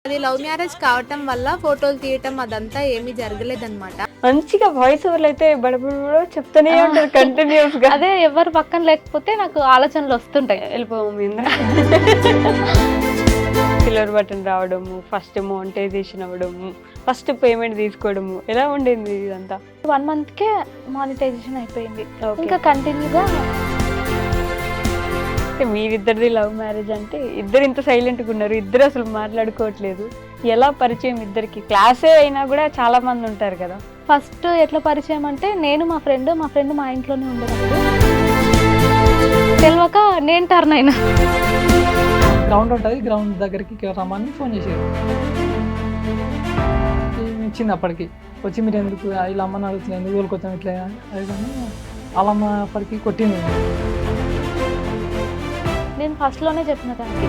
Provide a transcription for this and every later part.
అది love marriage కావటం వల్ల ఫోటోలు తీయటం అదంతా ఏమీ జరగలేదన్నమాట. మంచిగా వాయిస్ ఓవర్లు అయితే బడబడ చెప్తూనే ఉంటారు కంటిన్యూస్ గా. అదే ఎవరు పక్కన లేకపోతే నాకు ఆలోచనలు వస్తుంటాయి. వెళ్ళిపోము సిల్వర్ బటన్ రావడము, ఫస్ట్ మోనిటైజేషన్ అవ్వడము, ఫస్ట్ పేమెంట్ తీసుకోవడము, ఎలా ఉండేది ఇదంతా? 1 month కే మానిటైజేషన్ అయిపోయింది. ఇంకా కంటిన్యూగా. మీరిద్దరిది లవ్ మ్యారేజ్ అంటే ఇద్దరు ఇంత సైలెంట్గా ఉన్నారు, ఇద్దరు అసలు మాట్లాడుకోవట్లేదు. ఎలా పరిచయం ఇద్దరికి? క్లాసే అయినా కూడా చాలా మంది ఉంటారు కదా. ఫస్ట్ ఎట్లా పరిచయం అంటే నేను మా ఫ్రెండ్ మా ఇంట్లోనే ఉండేటప్పుడు తెలియక నేను టర్న్ అయినా. గ్రౌండ్ ఉంటుంది, గ్రౌండ్ దగ్గరికి రమ్మని ఫోన్ చేశారు. ఇచ్చింది అప్పటికి వచ్చి మీరు ఎందుకు ఇలా అమ్మని అడుగుతున్నారు, ఎందుకు ఊరుకొచ్చాం ఇట్లా అది కానీ వాళ్ళ అమ్మ అప్పటికి కొట్టింది. నేను ఫస్ట్లోనే చెప్పిన దానికి.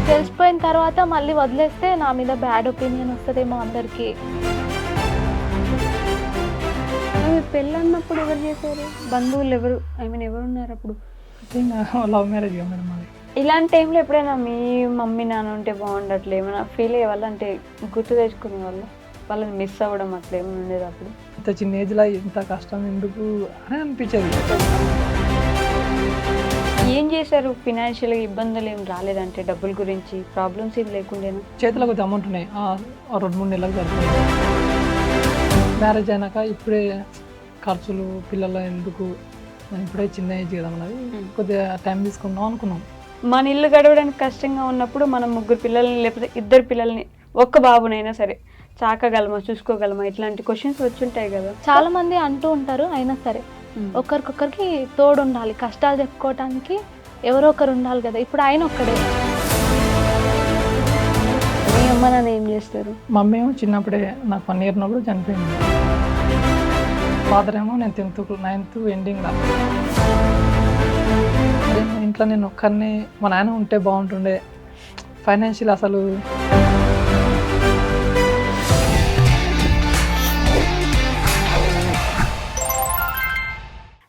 తెలిసిపోయిన తర్వాత మళ్ళీ వదిలేస్తే నా మీద బ్యాడ్ ఒపీనియన్ వస్తుందేమో అందరికీ. పెళ్ళి అన్నప్పుడు ఎవరు చేశారు? బంధువులు ఎవరు, ఎవరు ఉన్నారు అప్పుడు? లవ్ మ్యారేజ్ మేడం అది. ఇలాంటి టైంలో ఎప్పుడైనా మీ మమ్మీ నాన్న ఉంటే బాగుండట్లే ఏమైనా ఫీల్ అయ్యే వాళ్ళు, అంటే గుర్తు తెచ్చుకునే వాళ్ళు, వాళ్ళని మిస్ అవ్వడం అట్లా ఏమైనా ఉండేది అప్పుడు? ఇంత చిన్న ఏజ్లో ఇంత కష్టం ఎందుకు అని అనిపించేది. ఏం చేశారు? ఫినాన్షియల్గా ఇబ్బందులు ఏం రాలేదంటే డబ్బుల గురించి ప్రాబ్లమ్స్ ఏం లేకుండేనా? చేతిలో కొద్దిగా అమౌంట్ ఉన్నాయి, 2-3 నెలలకు సరిపోయింది. మ్యారేజ్ అయినాక ఇప్పుడే ఖర్చులు పిల్లలు ఎందుకు, ఇప్పుడే చిన్న ఏజ్ కదా మనది, కొద్దిగా టైం తీసుకుందాం అనుకున్నాం. మన ఇల్లు గడవడానికి కష్టంగా ఉన్నప్పుడు మనం 3 పిల్లల్ని లేకపోతే 2 పిల్లల్ని, ఒక్క బాబునైనా సరే చాకగలమా, చూసుకోగలమా, ఇట్లాంటి క్వశ్చన్స్ వచ్చుంటాయి కదా. చాలా మంది అంటూ ఉంటారు. అయినా సరే ఒకరికొకరికి తోడు ఉండాలి, కష్టాలు చెప్పుకోవటానికి ఎవరో ఒకరు ఉండాలి కదా. ఇప్పుడు ఆయన ఒక్కడే. మీ అమ్మ నాన్న ఏం చేస్తారు? మమ్మీ ఏమో చిన్నప్పుడే నాకు 1 year ఉన్నప్పుడు చనిపోయింది. ఫాదర్ ఏమో నేను 9th ఎండింగ్లో. ఇంట్లో నేను ఒక్కరిని, మా నాన్న ఉంటే బాగుంటుండే. ఫైనాన్షియల్ అసలు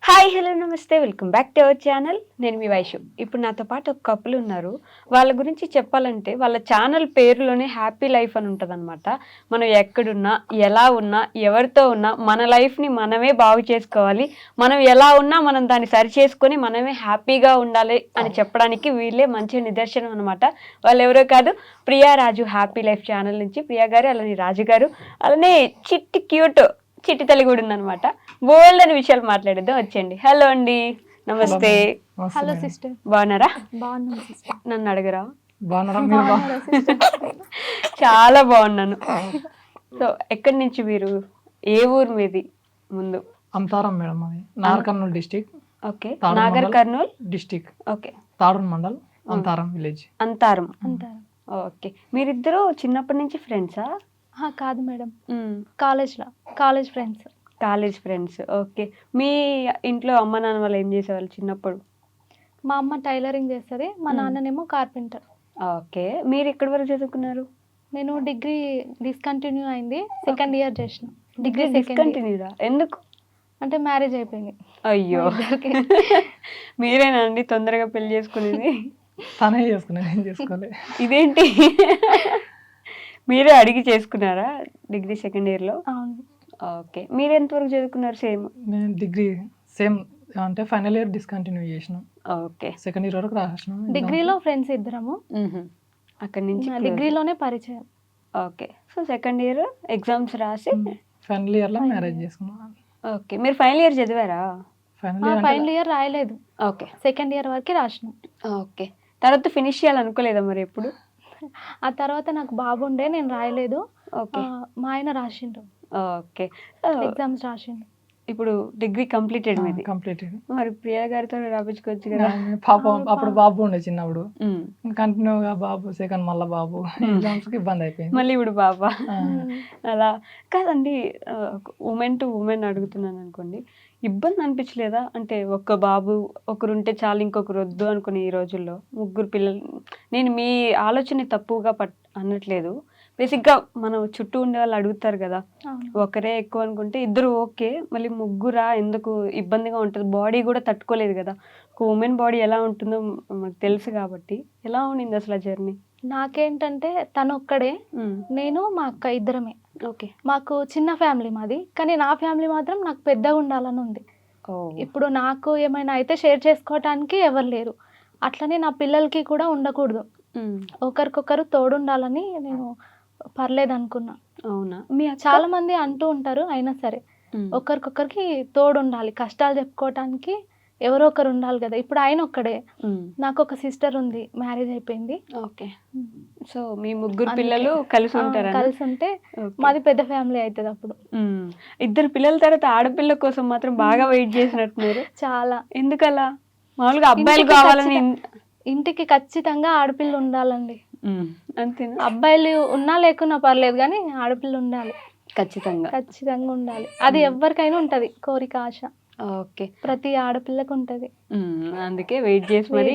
హాయ్, హలో, నమస్తే, welcome back to our channel. నేను మీ వైషు. ఇప్పుడు నాతో పాటు ఒక కపుల్ ఉన్నారు. వాళ్ళ గురించి చెప్పాలంటే వాళ్ళ ఛానల్ పేరులోనే హ్యాపీ లైఫ్ అని ఉంటుంది అనమాట. మనం ఎక్కడున్నా, ఎలా ఉన్నా, ఎవరితో ఉన్నా మన లైఫ్ని మనమే బాగు చేసుకోవాలి, మనం ఎలా ఉన్నా మనం దాన్ని సరి చేసుకొని మనమే హ్యాపీగా ఉండాలి అని చెప్పడానికి వీళ్ళే మంచి నిదర్శనం అనమాట. వాళ్ళు ఎవరో కాదు, ప్రియా రాజు హ్యాపీ లైఫ్ ఛానల్ నుంచి ప్రియా గారు, అలానే రాజు గారు, అలానే చిట్టి క్యూట్ చిట్టి తల్లి కూడా ఉందనమాట. బోల్డ్ అని విషయాలు మాట్లాడేద్దాం, వచ్చేయండి. హలో అండి, నమస్తే. హలో సిస్టర్, బాగున్నారా? బాగున్నాను సిస్టర్. నన్ను అడగరా? బాగున్నారా? చాలా బాగున్నాను. సో ఎక్కడి నుంచి మీరు, ఏ ఊరు మీది? ముందు అంతారం మేడం, అది Nagar Kurnool district. Okay, Nagar Kurnool district. Okay, Tadur mandal, Antaram village. Antaram. అంటారు. ఓకే, మీరిద్దరు చిన్నప్పటి నుంచి ఫ్రెండ్సా? కాదు madam, college friends. College friends. Okay, మీ ఇంట్లో అమ్మ నాన్న వాళ్ళు ఏం చేసేవాళ్ళు చిన్నప్పుడు? మా అమ్మ టైలరింగ్ చేస్తుంది, మా నాన్ననేమో కార్పెంటర్. ఓకే, మీరు ఎక్కడి వరకు చదువుకున్నారు? నేను డిగ్రీ డిస్కంటిన్యూ అయింది, 2nd year చేసిన. డిగ్రీ డిస్కంటిన్యూరా? ఎందుకు? అంటే మ్యారేజ్ అయిపోయింది. అయ్యో, మీరేనా అండి తొందరగా పెళ్లి చేసుకునేది? తనే చేసుకున్నాను, నేను చేసుకోలే. ఇదేంటి, మీరే అడిగి చేసుకున్నారా డిగ్రీ 2nd year లో? అవును. ఓకే, మీరు ఎంతవరకు చదువుకున్నారు? సేమ్ నేను డిగ్రీ సేమ్, అంటే ఫైనల్ ఇయర్ డిస్కంటిన్యూ చేసిన. ఓకే, 2nd year వరకు రాసిన. డిగ్రీలో ఫ్రెండ్స్ ఇద్దరము, అక్కడి నుంచి డిగ్రీలోనే పరిచయం. Okay, so 2nd year exams రాసి ఫైనల్ ఇయర్లో మ్యారేజ్ చేసుకున్నాను. ఓకే, మీరు ఫైనల్ ఇయర్ చదివారా? ఫైనల్ ఇయర్ రాయలేదు, ఓకే, 2nd year వరకు రాసిన. ఓకే, తర్వాత ఫినిష్ చేయాలనుకోలేదా మరి ఎప్పుడు? ఆ తర్వాత నాకు బాబు ఉండే, నేను రాయలేదు. ఓకే, మా ఆయన రాసిండు, ఓకే, ఎగ్జామ్స్ రాసిండు. ఇప్పుడు డిగ్రీ కంప్లీటెడ్ మీది. కంప్లీటెడ్. మరి ప్రియా గారితో రాపించుకోవచ్చు కదా. పాపం అప్పుడు బాబు ఉండే చిన్నప్పుడు, కంటిన్యూగా బాబు, సెకండ్ మళ్ళీ బాబు, ఎగ్జామ్స్ కి ఇబ్బంది అయిపోయింది. మళ్ళీ ఇప్పుడు బాబా. అలా కాదండి, ఉమెన్ టు ఉమెన్ అడుగుతున్నాను అనుకోండి, ఇబ్బంది అనిపించలేదా? అంటే ఒక్క బాబు ఒకరుంటే చాలు, ఇంకొకరు వద్దు అనుకుని ఈ రోజుల్లో 3 పిల్లలు. నేను మీ ఆలోచన తప్పుగా అనట్లేదు. బేసిక్గా మనం చుట్టూ ఉండే వాళ్ళు అడుగుతారు కదా, ఒకరే ఎక్కువ అనుకుంటే 2 ఓకే, మళ్ళీ 3 ఎందుకు ఇబ్బందిగా ఉంటుంది, బాడీ కూడా తట్టుకోలేదు కదా. ఒక ఉమెన్ బాడీ ఎలా ఉంటుందో మనకు తెలుసు కాబట్టి. ఎలా ఉండింది అసలు ఆ జర్నీ? నాకేంటంటే తను ఒక్కడే, నేను మా అక్క ఇద్దరమే. ఓకే. మాకు చిన్న ఫ్యామిలీ మాది, కానీ నా ఫ్యామిలీ మాత్రం నాకు పెద్దగా ఉండాలని ఉంది. ఇప్పుడు నాకు ఏమైనా అయితే షేర్ చేసుకోవటానికి ఎవరు లేరు, అట్లనే నా పిల్లలకి కూడా ఉండకూడదు, ఒకరికొకరు తోడుండాలని నేను పర్లేదు అనుకున్నా. అవునా? చాలా మంది అంటూ ఉంటారు, అయినా సరే ఒకరికొకరికి తోడుండాలి, కష్టాలు చెప్పుకోవటానికి ఎవరో ఒకరు ఉండాలి కదా. ఇప్పుడు ఆయన ఒక్కడే, నాకు ఒక సిస్టర్ ఉంది, మ్యారేజ్ అయిపోయింది. ఓకే. సో మీ ముగ్గురు పిల్లలు కలిసి ఉంటారా? కలిసి ఉంటే మాది పెద్ద ఫ్యామిలీ అవుతుంది అప్పుడు. ఇద్దరు పిల్లల తర్వాత ఆడపిల్ల కోసం మాత్రం బాగా వెయిట్ చేసినట్టున్నారు. చాలా. ఎందుకలా? మామూలుగా అబ్బాయిలు కావాలని ఇంటికి ఖచ్చితంగా ఆడపిల్ల ఉండాలండి. అంతేనా? అబ్బాయిలు ఉన్నా లేకున్నా పర్లేదు, కానీ ఆడపిల్ల ఉండాలి, ఖచ్చితంగా ఖచ్చితంగా ఉండాలి. అది ఎవరికైనా ఉంటది కోరిక, ఆశ. ఓకే. ప్రతి ఆడపిల్లకు ఉంటది. అందుకే వెయిట్ చేసి మరి.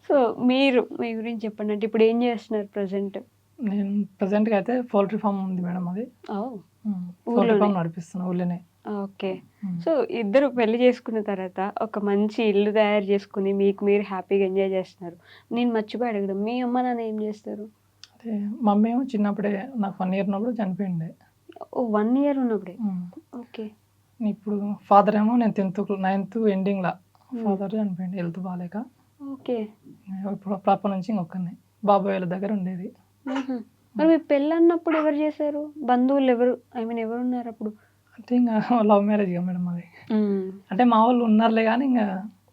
సో మీరు మీ గురించి చెప్పండి, అంటే ఇప్పుడు ఏం చేస్తున్నారు ప్రెసెంట్? నేను ప్రజెంట్గా అయితే పౌల్ట్రీ ఫామ్ ఉంది మేడం, అది పౌల్ట్రీ ఫామ్ నడిపిస్తున్నా ఊళ్ళోనే. ఓకే. సో ఇద్దరు పెళ్లి చేసుకున్న తర్వాత ఒక మంచి ఇల్లు తయారు చేసుకుని మీకు మీరు హ్యాపీగా ఎంజాయ్ చేస్తున్నారు. నేను మర్చిపోయి అడగడం, మీ అమ్మ నాన్న ఏం చేస్తారు? అదే మమ్మీ ఏమో చిన్నప్పుడే నాకు 1 year ఉన్నప్పుడు చనిపోయిండే. 1 year ఉన్నప్పుడే? ఓకే. ఇప్పుడు ఫాదర్ ఏమో నేను 9th ఎండింగ్లో ఫాదర్ చనిపోయింది, హెల్త్ బాగాలేక. ఓకే. ఇప్పుడు ప్రాపర్ నుంచి ఇంకొకరిని బాబాయ్ వాళ్ళ దగ్గర ఉండేది. మరి మీ పెళ్ళి అన్నప్పుడు ఎవరు చేశారు? బంధువులు ఎవరు, ఐ మీన్ ఎవరు ఉన్నారు అప్పుడు? అంటే ఇంకా లవ్ మ్యారేజ్ కదా మేడం అది. అంటే మా వాళ్ళు ఉన్నారులే, కానీ ఇంకా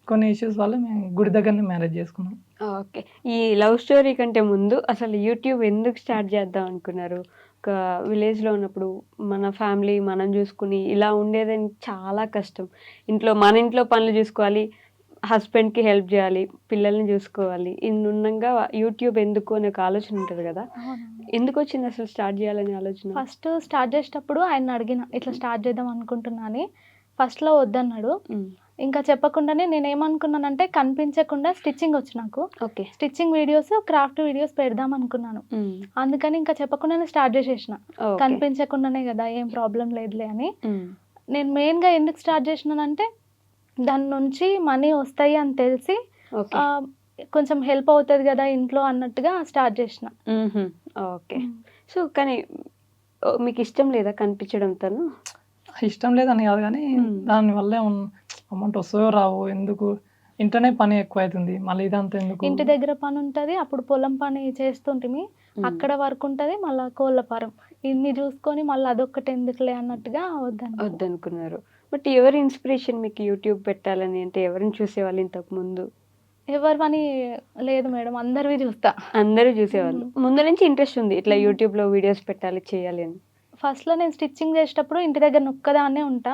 కొన్ని ఇష్యూస్ వల్ల మేము గుడి దగ్గరనే మ్యారేజ్ చేసుకున్నాం. ఓకే. ఈ లవ్ స్టోరీ కంటే ముందు అసలు యూట్యూబ్ ఎందుకు స్టార్ట్ చేద్దాం అనుకున్నారు? ఒక విలేజ్లో ఉన్నప్పుడు మన ఫ్యామిలీ మనం చూసుకుని ఇలా ఉండేదని చాలా కష్టం. మన ఇంట్లో పనులు చూసుకోవాలి, హస్బెండ్కి హెల్ప్ చేయాలి, పిల్లల్ని చూసుకోవాలి, ఇన్ని ఉండగా యూట్యూబ్ ఎందుకు అనే ఒక ఆలోచన ఉంటుంది కదా. ఎందుకు వచ్చింది అసలు స్టార్ట్ చేయాలనే ఆలోచన? ఫస్ట్ స్టార్ట్ చేసేటప్పుడు ఆయన అడిగిన, ఇట్లా స్టార్ట్ చేద్దాం అనుకుంటున్నా అని. ఫస్ట్లో వద్దన్నాడు. ఇంకా చెప్పకుండానే నేను ఏమనుకున్నానంటే, కనిపించకుండా స్టిచ్చింగ్ వచ్చు నాకు. Okay. Stitching videos, craft videos పెడదాం అనుకున్నాను. అందుకని ఇంకా చెప్పకుండానే స్టార్ట్ చేసేసిన, కనిపించకుండానే కదా, ఏం ప్రాబ్లం లేదులే అని. నేను మెయిన్గా ఎందుకు స్టార్ట్ చేసినానంటే, దాని నుంచి మనీ వస్తాయి అని తెలిసి కొంచెం హెల్ప్ అవుతుంది కదా ఇంట్లో అన్నట్టుగా స్టార్ట్ చేసిన. ఓకే. సో కానీ మీకు ఇష్టం లేదా కనిపించడం? తను ఇష్టం లేదని కాదు, కానీ దానివల్ల అమౌంట్ వస్తాయో రావో, ఎందుకు ఇంట్లోనే పని ఎక్కువ అవుతుంది, మళ్ళీ ఇదంతా ఎందుకు. ఇంటి దగ్గర పని ఉంటుంది, అప్పుడు పొలం పని చేస్తుంటిమి, అక్కడ వర్క్ ఉంటుంది, మళ్ళీ కోళ్ళ ఫారం, ఇన్ని చూసుకొని మళ్ళీ అదొక్కటి ఎందుకులే అన్నట్టుగా వద్దనుకున్నారు. బట్ ఎవరి ఇన్స్పిరేషన్ మీకు యూట్యూబ్ పెట్టాలని? అంటే ఎవరిని చూసేవాళ్ళు ఇంతకు ముందు? ఎవరు పని లేదు మేడం, అందరివి చూస్తా. అందరూ చూసేవాళ్ళు. ముందు నుంచి ఇంట్రెస్ట్ ఉంది ఇట్లా యూట్యూబ్లో వీడియోస్ పెట్టాలి, చేయాలి అని? ఫస్ట్లో నేను స్టిచ్చింగ్ చేసేటప్పుడు ఇంటి దగ్గర నొక్కదాన్నే ఉంటా,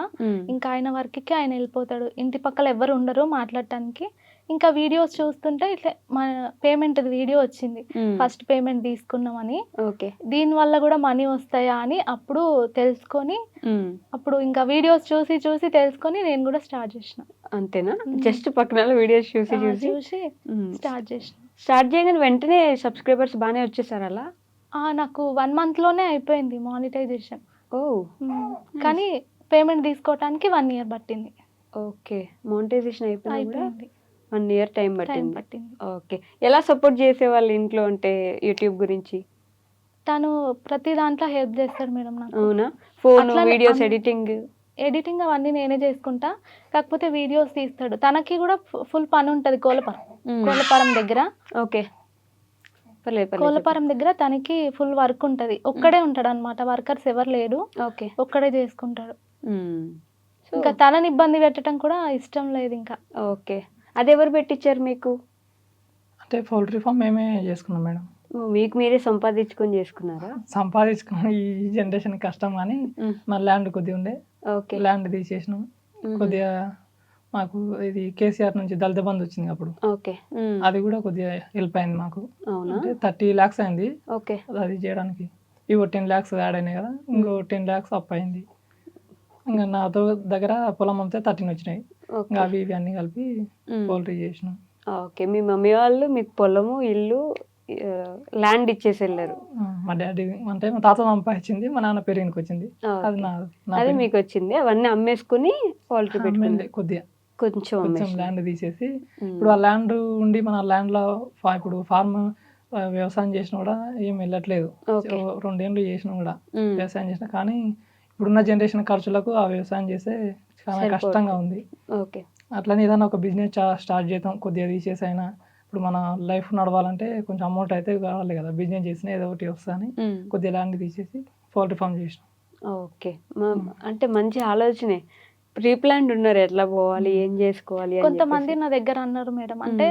ఇంకా ఆయన వర్క్కి ఆయన వెళ్ళిపోతాడు, ఇంటి పక్కల ఎవరు ఉండరు మాట్లాడటానికి. ఇంకా వీడియోస్ చూస్తుంటే ఇట్లా మన పేమెంట్ వీడియో వచ్చింది, ఫస్ట్ పేమెంట్ తీసుకున్నామని. ఓకే. దీని వల్ల కూడా మనీ వస్తాయా అని అప్పుడు తెలుసుకొని, అప్పుడు ఇంకా వీడియోస్ చూసి చూసి తెలుసుకొని నేను కూడా స్టార్ట్ చేసిన. అంతేనా? జస్ట్ పక్కన వీడియోస్ చూసి చూసి స్టార్ట్ చేసిన. స్టార్ట్ చేయగానే వెంటనే సబ్స్క్రైబర్స్ బాగానే వచ్చేసారు అలా? నాకు 1 monthలోనే అయిపోయింది మానిటైజేషన్. కానీ పేమెంట్ తీసుకోవటానికి 1 year పట్టింది. ఓకే. మానిటైజేషన్ అయిపోయింది, 1 year టైం పట్టింది. ఓకే. ఎలా సపోర్ట్ చేసేవాళ్ళు ఇంట్లో అంటే యూట్యూబ్ గురించి? తను ప్రతి దాంట్లో హెల్ప్ చేస్తాడు మేడం నాకు. అవునా? ఫోన్, వీడియోస్ ఎడిటింగ్ అవన్నీ నేనే చేసుకుంటా, కాకపోతే వీడియోస్ తీస్తాడు. తనకి కూడా ఫుల్ పని ఉంటుంది కోళ్ళపారం దగ్గర. ఓకే. కోళ్ళపారం దగ్గర తనకి ఫుల్ వర్క్ ఉంటుంది, ఒక్కడే ఉంటాడు అనమాట, వర్కర్స్ ఎవరు లేడు, ఒక్కడే చేసుకుంటాడు. ఇంకా తనని ఇబ్బంది పెట్టడం కూడా ఇష్టం లేదు ఇంకా. ఓకే. అది ఎవరు పెట్టించారు మీకు? అంటే పౌల్ట్రీ ఫామ్ మేమే చేసుకున్నాం మేడం. మీకు మీరే సంపాదించుకొని చేసుకున్నారా? సంపాదించుకుని ఈ జనరేషన్ కష్టం, కానీ మన ల్యాండ్ కొద్దిగా ఉండే, ల్యాండ్ తీసేసినాం. కొద్దిగా మాకు ఇది కేసీఆర్ నుంచి దళిత బంధు వచ్చింది అప్పుడు. ఓకే. అది కూడా కొద్దిగా హెల్ప్ అయింది మాకు. అంటే 30 lakhs అయింది. ఓకే. అది చేయడానికి ఇవో 10 lakhs యాడ్ అయినాయి కదా, ఇంకో 10 lakhs అప్ అయింది. ఇంకా నాతో దగ్గర పొలం అంతా 13 వచ్చినాయి. ఇంకా అవి ఇవి అన్ని కలిపి పౌల్ట్రీ చేసినాం. ఓకే. మీ మమ్మీ వాళ్ళు మీకు పొలము, ఇల్లు, ల్యాండ్ ఇచ్చేసి వెళ్ళారు? మా డాడీ అంటే మా తాత సంపాదించింది, మా నాన్న పేరుకి వచ్చింది, అది మీకు వచ్చింది. అవన్నీ అమ్మేసుకుని పౌల్ట్రీ పెట్టుకుంది. కొద్దిగా కొంచెం ల్యాండ్ తీసేసి, ఇప్పుడు ఆ ల్యాండ్ ఉండి మన ల్యాండ్ లో ఇప్పుడు ఫార్మ్ వ్యవసాయం చేసినా కూడా ఏం వెళ్ళట్లేదు. ఓకే. 2 ఏళ్ళు చేసినా కూడా వ్యవసాయం చేసినా, కానీ ఇప్పుడున్న జనరేషన్ ఖర్చులకు ఆ వ్యవసాయం చేస్తే చాలా కష్టంగా ఉంది. ఓకే. అట్లనే ఏదైనా ఒక బిజినెస్ స్టార్ట్ చేద్దాం, కొద్దిగా తీసేసైనా ఇప్పుడు మన లైఫ్ నడవాలంటే కొంచెం అమౌంట్ అయితే కావాలి కదా, బిజినెస్ చేసినా ఏదో ఒకటి వస్తుందని కొద్దిగా ల్యాండ్ తీసేసి పౌల్ట్రీ ఫామ్ చేసినాం. ఓకే. అంటే మంచి ఆలోచనే. ప్రీ ప్లాన్డ్ ఉన్నారు ఎట్లా పోవాలి, ఏం చేసుకోవాలి అని కొంతమంది చెప్పేసి. నా దగ్గర అన్నారు మేడం, అంటే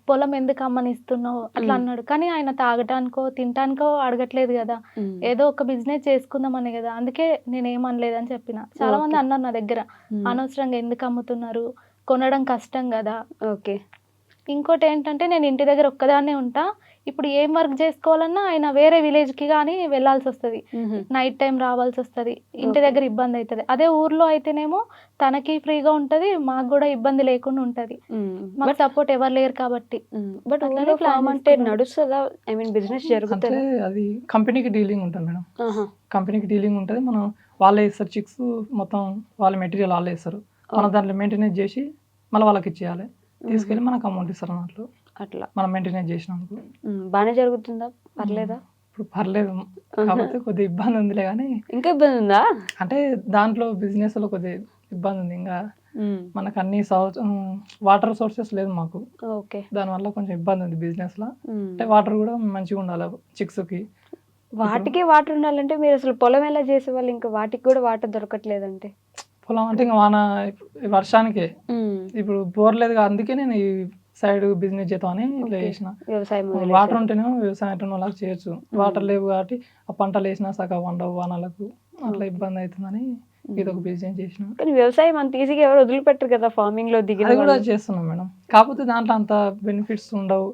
పొలం ఎందుకు అమ్మనిస్తున్నావు అట్లా అన్నాడు. కానీ ఆయన తాగటానికో తినటానికో అడగట్లేదు కదా, ఏదో ఒక బిజినెస్ చేసుకుందామని కదా, అందుకే నేను ఏమనలేదని చెప్పిన. చాలా మంది అన్నారు నా దగ్గర, అనవసరంగా ఎందుకు అమ్ముతున్నారు, కొనడం కష్టం కదా. ఓకే. ఇంకోటి ఏంటంటే నేను ఇంటి దగ్గర ఒక్కదాన్నే ఉంటా. ఇప్పుడు ఏం వర్క్ చేసుకోవాలన్నా ఆయన వేరే విలేజ్కి కానీ వెళ్ళాల్సి వస్తుంది, నైట్ టైం రావాల్సి వస్తుంది, ఇంటి దగ్గర ఇబ్బంది అవుతుంది. అదే ఊర్లో అయితేనేమో తనకి ఫ్రీగా ఉంటుంది, మాకు కూడా ఇబ్బంది లేకుండా ఉంటుంది. మాకు సపోర్ట్ ఎవరు లేరు కాబట్టి. బట్ అట్లానే ఊర్లో plan ఫామ్ అంటే చేసుకున్నాం. నడుస్తుందా? ఐ మీన్ బిజినెస్ అంటే జరుగుతుందా? అది కంపెనీకి డీలింగ్ ఉంటుంది మేడం, కంపెనీకి డీలింగ్ ఉంటుంది. మనం వాళ్ళే ఇస్తారు చిక్స్, మొత్తం వాళ్ళ మెటీరియల్ వాళ్ళే ఇస్తారు, మనం దాంట్లో మెయింటెనెన్స్ చేసి మళ్ళీ వాళ్ళకి ఇచ్చేయాలి, తీసుకెళ్ళి మనకు అమౌంట్ ఇస్తారు అన్నట్లు. అట్లా మనం మెయింటెనెన్స్ చేసినందుకు బాగానే జరుగుతుందా? పర్లేదా? ఇప్పుడు పర్లేదు, కాకపోతే కొద్దిగా ఇబ్బంది ఉందిలే, కానీ ఇంకా ఇబ్బంది ఉందా? అంటే దాంట్లో బిజినెస్ లో కొద్దిగా ఇబ్బంది ఉంది. ఇంకా మనకు అన్ని వాటర్ సోర్సెస్ లేదు మాకు, ఓకే. దానివల్ల కొంచెం ఇబ్బంది ఉంది బిజినెస్ లో. అంటే వాటర్ కూడా మంచిగా ఉండాలి చిక్స్ కి. వాటికే వాటర్ ఉండాలంటే మీరు అసలు పొలం ఎలా చేసేవాళ్ళు? ఇంకా వాటికి కూడా వాటర్ దొరకట్లేదంటే పొలం అంటే ఇంకా వర్షానికే, ఇప్పుడు బోర్ లేదు, అందుకే నేను ఈ సైడ్ బిజినెస్ చేద్దామని ఇట్లా చేసిన. వ్యవసాయం వాటర్ ఉంటేనేమో వ్యవసాయం వాళ్ళకి చేయొచ్చు, వాటర్ లేవు కాబట్టి ఆ పంటలు వేసినా సగం వండవు వానలకు, అట్లా ఇబ్బంది అవుతుందని ఇది ఒక బిజినెస్ చేసిన. కానీ వ్యవసాయం అంత ఈజీగా ఎవరు వదిలిపెట్టరు కదా, ఫార్మింగ్ లో దిగిన అది కూడా చేస్తున్నాం మేడం, కాకపోతే దాంట్లో అంత బెనిఫిట్స్ ఉండవు,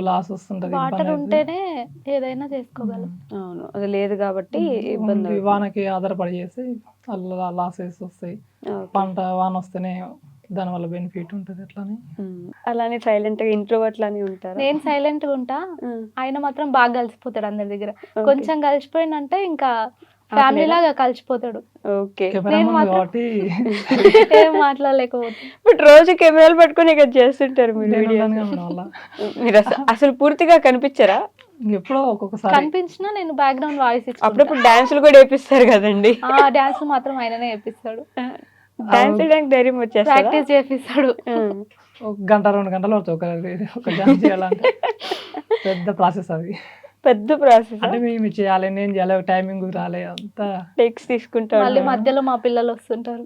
లాస్ వస్తుంటది, వాటర్ ఉంటేనే ఏదైనా చేసుకోగలం. అవును, అది లేదు కాబట్టి ఇబ్బంది అవుతుంది. వానకి ఆధారపడి చేసి అలా లాసెస్ వస్తాయి. పంట వాన వస్తేనే దానివల్ల బెనిఫిట్ ఉంటుంది అట్లానే. అలానే సైలెంట్ గా ఇంట్రోవర్ట్ లానే ఉంటారు. నేను సైలెంట్ గా ఉంటా, ఆయన మాత్రం బాగా కలిసిపోతాడు అందరి దగ్గర. కొంచెం కలిసిపోయిందంటే ఇంకా ఫ్యామిలీ లాగా కలిసిపోతాడు. ఓకే. నేను మాత్రం కాబట్టి ఏం మాట్లాడలేకపోతే. బట్ రోజు కెమెరాలు పట్టుకొని ఇక్కడ చేస్తుంటారు మీరు నేను videos. ఉన్నాను కదా మేడం వల్ల. మీరు అసలు పూర్తిగా కనిపించరా? ఎప్పుడో ఒక్కొక్కసారి కనిపించినా నేను బ్యాక్గ్రౌండ్ వాయిస్ ఇచ్చి అప్పుడప్పుడు డాన్సులు కూడా వేపిస్తారు కదండి. డాన్స్ మాత్రం ఆయననే వేపిస్తాడు, డాన్స్ చేయడానికి ధైర్యం వచ్చేస్తా? ప్రాక్టీస్ చేపిస్తాడు. ఒక గంట 2 గంటలు పడుతుంది ఒక డాన్స్ చేయాలంటే, పెద్ద ప్రాసెస్ అది, పెద్ద ప్రాసెస్. అంటే మేము చేయాలి, నేను చేయాలి, టైమింగ్ రాలే, అంతా టెక్స్ తీసుకుంటారు. మళ్ళీ మధ్యలో మా పిల్లలు వస్తుంటారు.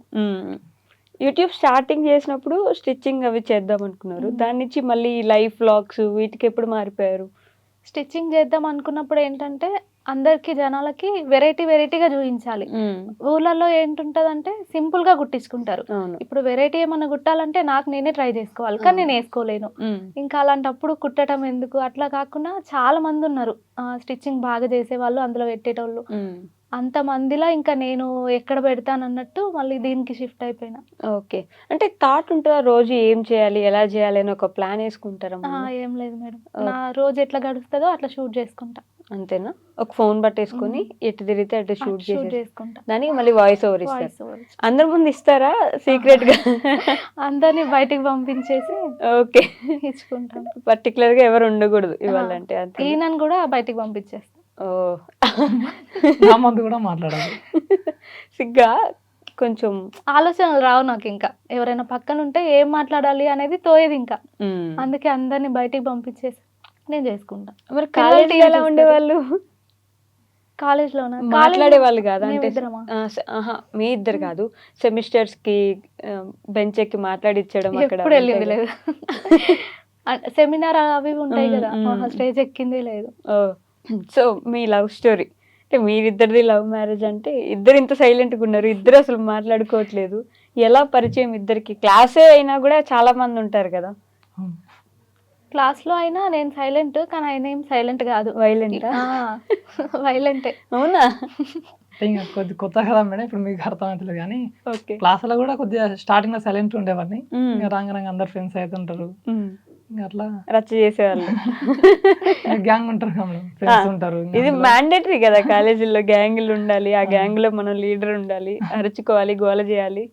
యూట్యూబ్ స్టార్టింగ్ చేసినప్పుడు స్టిచ్చింగ్ అవి చేద్దాం అనుకున్నారు, దాని నుంచి మళ్ళీ లైఫ్ వ్లాగ్స్ వీటికి ఎప్పుడు మారిపోయారు? స్టిచ్చింగ్ చేద్దాం అనుకున్నప్పుడు ఏంటంటే అందరికి జనాలకి వెరైటీగా చూపించాలి. ఊర్లలో ఏంటుంటదంటే సింపుల్ గా కుట్టించుకుంటారు. అవును. ఇప్పుడు వెరైటీ ఏమన్నా కుట్టాలంటే నాకు నేనే ట్రై చేసుకోవాలి, కానీ నేను వేసుకోలేను. ఇంకా అలాంటప్పుడు కుట్టడం ఎందుకు, అట్లా కాకుండా చాలా మంది ఉన్నారు స్టిచ్చింగ్ బాగా చేసేవాళ్ళు, అందులో పెట్టేటోళ్ళు. అంత మందిలో ఇంకా నేను ఎక్కడ పెడతానన్నట్టు మళ్ళీ దీనికి షిఫ్ట్ అయిపోయినా. ఓకే. అంటే థాట్ ఉంటుందా రోజు ఏం చేయాలి, ఎలా చేయాలి అని ఒక ప్లాన్ వేసుకుంటారా? ఏం లేదు మేడం, నా రోజు ఎట్లా గడుస్తుందో అట్లా షూట్ చేసుకుంటా. అంతేనా? ఒక ఫోన్ పట్టేసుకొని ఎటు తిరిగితే అటు షూట్ చేసుకుంటా. దానికి మళ్ళీ వాయిస్ ఓవర్ ఇస్తారు. అందరి ముందు ఇస్తారా సీక్రెట్ గా? అందరినీ బయటికి పంపించేసి ఓకే ఇచ్చుకుంటాను. పర్టికులర్ గా ఎవరు ఉండకూడదు ఇవ్వాలంటే. అంతే. ఈయనను కూడా బయటికి పంపించేస్తాను. ఓ నా ముందు కూడా మాట్లాడాలి, సిగ్గా కొంచెం ఆలోచనలు రావు నాకు. ఇంకా ఎవరైనా పక్కన ఉంటే ఏం మాట్లాడాలి అనేది తోయేది ఇంకా, అందుకే అందరినీ బయటికి పంపించేసి నేను చేసుకుంటా. మరి కాలేజ్ ఎలా ఉండేవాళ్ళు? కాలేజ్లోనా? మాట్లాడే వాళ్ళు కాదు అంటే ఇద్దరమా? మీ ఇద్దరు కాదు, సెమిస్టర్స్ కి బెంచ్ ఎక్కి మాట్లాడిచ్చడం అక్కడ ఎప్పుడు వెళ్ళింది లేదు. సెమినార్ అవి ఉంటాయి కదా, స్టేజ్ ఎక్కింది లేదు. సో మీ లవ్ స్టోరీ అంటే మీరిద్దరిది లవ్ మ్యారేజ్ అంటే ఇద్దరు ఇంత సైలెంట్గా ఉన్నారు, ఇద్దరు అసలు మాట్లాడుకోవట్లేదు, ఎలా పరిచయం ఇద్దరికి? క్లాసే అయినా కూడా చాలా మంది ఉంటారు కదా. క్లాస్ లో అయినా నేను సైలెంట్, కానీ ఆయన ఏం సైలెంట్ కాదు, వైలెంట్. వైలెంటే. అవునా? ఇంకా కొద్ది కొత్త కదా మేడం, ఇప్పుడు మీకు అర్థమవుతుంది. కానీ ఓకే. క్లాసులో కూడా కొద్దిగా స్టార్టింగ్ లో సైలెంట్ ఉండేవాడిని, ఇంకా రాంగ అందరు ఫ్రెండ్స్ అవుతుంటారు, అట్లా రచ్చ చేసేవాళ్ళు. గ్యాంగ్ ఉంటారు కదా మేడం, ఫ్రెండ్స్ ఉంటారు. ఇది మ్యాండేటరీ కదా కాలేజీలో, గ్యాంగులు ఉండాలి, ఆ గ్యాంగ్ లో మనం లీడర్ ఉండాలి, అరుచుకోవాలి, గోల చేయాలి.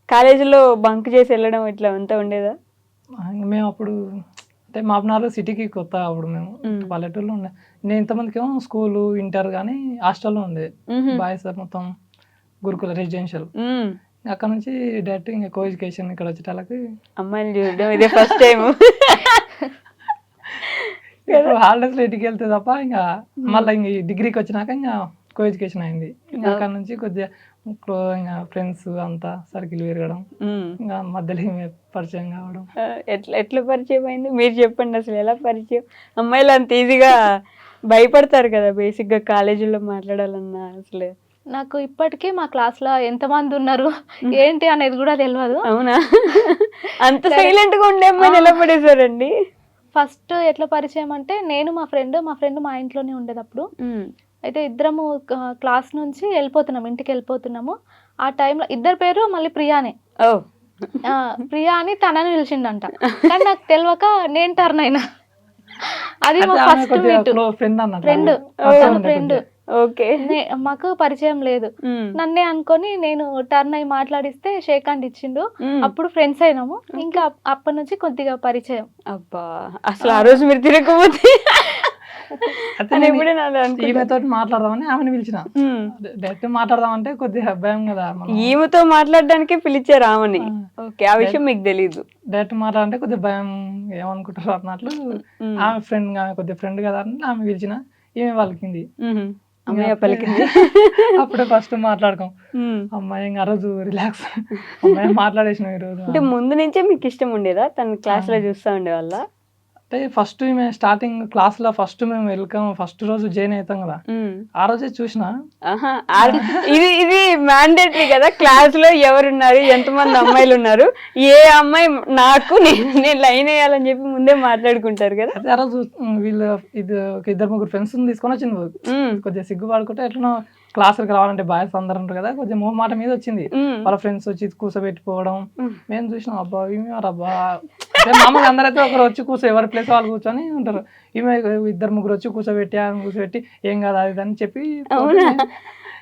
కాలేజీలో బంక్ చేసి వెళ్ళడం ఇట్లా అంతా ఉండేదా? మేము అప్పుడు అంటే మాపనారు సిటీకి కొత్త అప్పుడు మేము పల్లెటూరులో ఉండే. నేను ఇంతమందికి ఏమో స్కూలు ఇంటర్ కానీ హాస్టల్లో ఉండే బాయ్స్ మొత్తం గురుకుల రెసిడెన్షియల్. అక్కడ నుంచి డైరెక్ట్ ఇంకా కో ఎడ్యుకేషన్ ఇక్కడ వచ్చేటాలకి అమ్మాయిని చూడడం ఇదే ఫస్ట్ టైం. హాలిడేస్ ఇంటికి వెళ్తే తప్ప ఇంకా మళ్ళీ ఇంక డిగ్రీకి వచ్చినాక ఇంకా కో ఎడ్యుకేషన్ అయింది. ఇంకా అక్కడ నుంచి కొద్దిగా ఇంకా ఫ్రెండ్స్ అంతా సర్కిల్ పెరగడం, ఇంకా మధ్యలో పరిచయం కావడం. ఎట్లా పరిచయం అయింది మీరు చెప్పండి, అసలు ఎలా పరిచయం? అమ్మాయిలు అంత ఈజీగా భయపడతారు కదా బేసిక్ గా కాలేజీలో మాట్లాడాలన్నా. అసలు నాకు ఇప్పటికీ మా క్లాస్ లో ఎంతమంది ఉన్నారు ఏంటి అనేది కూడా తెలియదు. అవునా? అంత సైలెంట్ గా ఉండే అమ్మాయిని ఎలా పడేశారండి? ఫస్ట్ ఎట్లా పరిచయం అంటే నేను మా ఫ్రెండ్ మా ఇంట్లోనే ఉండేది అప్పుడు. అయితే ఇద్దరము క్లాస్ నుంచి ఇంటికి వెళ్ళిపోతున్నాము. ఆ టైంలో ఇద్దరు పేరు మళ్ళీ ప్రియానే. ప్రియా అని తనని పిలిచిండంట, కానీ నాకు తెలియక నేను టర్న్ అయినా. అది మా ఫస్ట్ మీట్. ఫ్రెండ్ ఓకే, మాకు పరిచయం లేదు. నన్నే అనుకొని నేను టర్న్ అయి మాట్లాడిస్తే షేక్ హ్యాండ్ ఇచ్చిండు. అప్పుడు ఫ్రెండ్స్ అయినాము. ఇంకా అప్పటి నుంచి కొద్దిగా పరిచయం. అబ్బా, అసలు ఆ రోజు మీరు తిరగకపోతే ఈమెతో మాట్లాడదామని ఆమెను పిలిచిన. డైరెక్ట్ మాట్లాడదామంటే కొద్దిగా భయం కదా. ఈమెతో మాట్లాడడానికి పిలిచారు ఆమెని. ఓకే, ఆ విషయం మీకు తెలీదు. డైరెక్ట్ మాట్లాడంటే కొద్దిగా భయం, ఏమనుకుంటారు అన్నట్లు. ఆమె ఫ్రెండ్, ఆమె కొద్దిగా ఫ్రెండ్ కదా అని ఆమె పిలిచిన. ఈమె వాళ్ళకింది, అమ్మాయి పలికింది. అప్పుడే ఫస్ట్ మాట్లాడుకోం. అమ్మాయి ఇంకా ఆ రోజు రిలాక్స్, అమ్మాయి మాట్లాడేసిన ఈ రోజు. అంటే ముందు నుంచే మీకు ఇష్టం ఉండేదా? తన క్లాస్ లో చూస్తా ఉండేవాళ్ళ? అంటే ఫస్ట్ మేము స్టార్టింగ్ క్లాస్ లో ఫస్ట్ మేము వెల్కమ్ ఫస్ట్ రోజు జాయిన్ అవుతాం కదా, ఆ రోజే చూసిన. ఇది మ్యాండేటరీ కదా, క్లాస్ లో ఎవరున్నారు, ఎంతమంది అమ్మాయిలు ఉన్నారు, ఏ అమ్మాయి నాకు నేను లైన్ వేయాలని చెప్పి ముందే మాట్లాడుకుంటారు కదా. అదే ఆ రోజు వీళ్ళు ఒక ఇద్దరు ముగ్గురు ఫ్రెండ్స్ తీసుకొని వచ్చింది. కొద్దిగా సిగ్గుపడుకుంటే ఎట్లా క్లాసులకు రావాలంటే బాయ్స్ అందరు ఉంటారు కదా, కొంచెం మాట మీద వచ్చింది. వాళ్ళ ఫ్రెండ్స్ వచ్చి కూర్చోబెట్టిపోవడం మేము చూసినాం. అబ్బా ఈమె మామూలుగా అందరైతే ఒకరు వచ్చి ఎవరి ప్లేస్ వాళ్ళు కూర్చొని ఉంటారు. ఈమె ఇద్దరు ముగ్గురు వచ్చి కూర్చోబెట్టి ఏం కాదు అది అని చెప్పి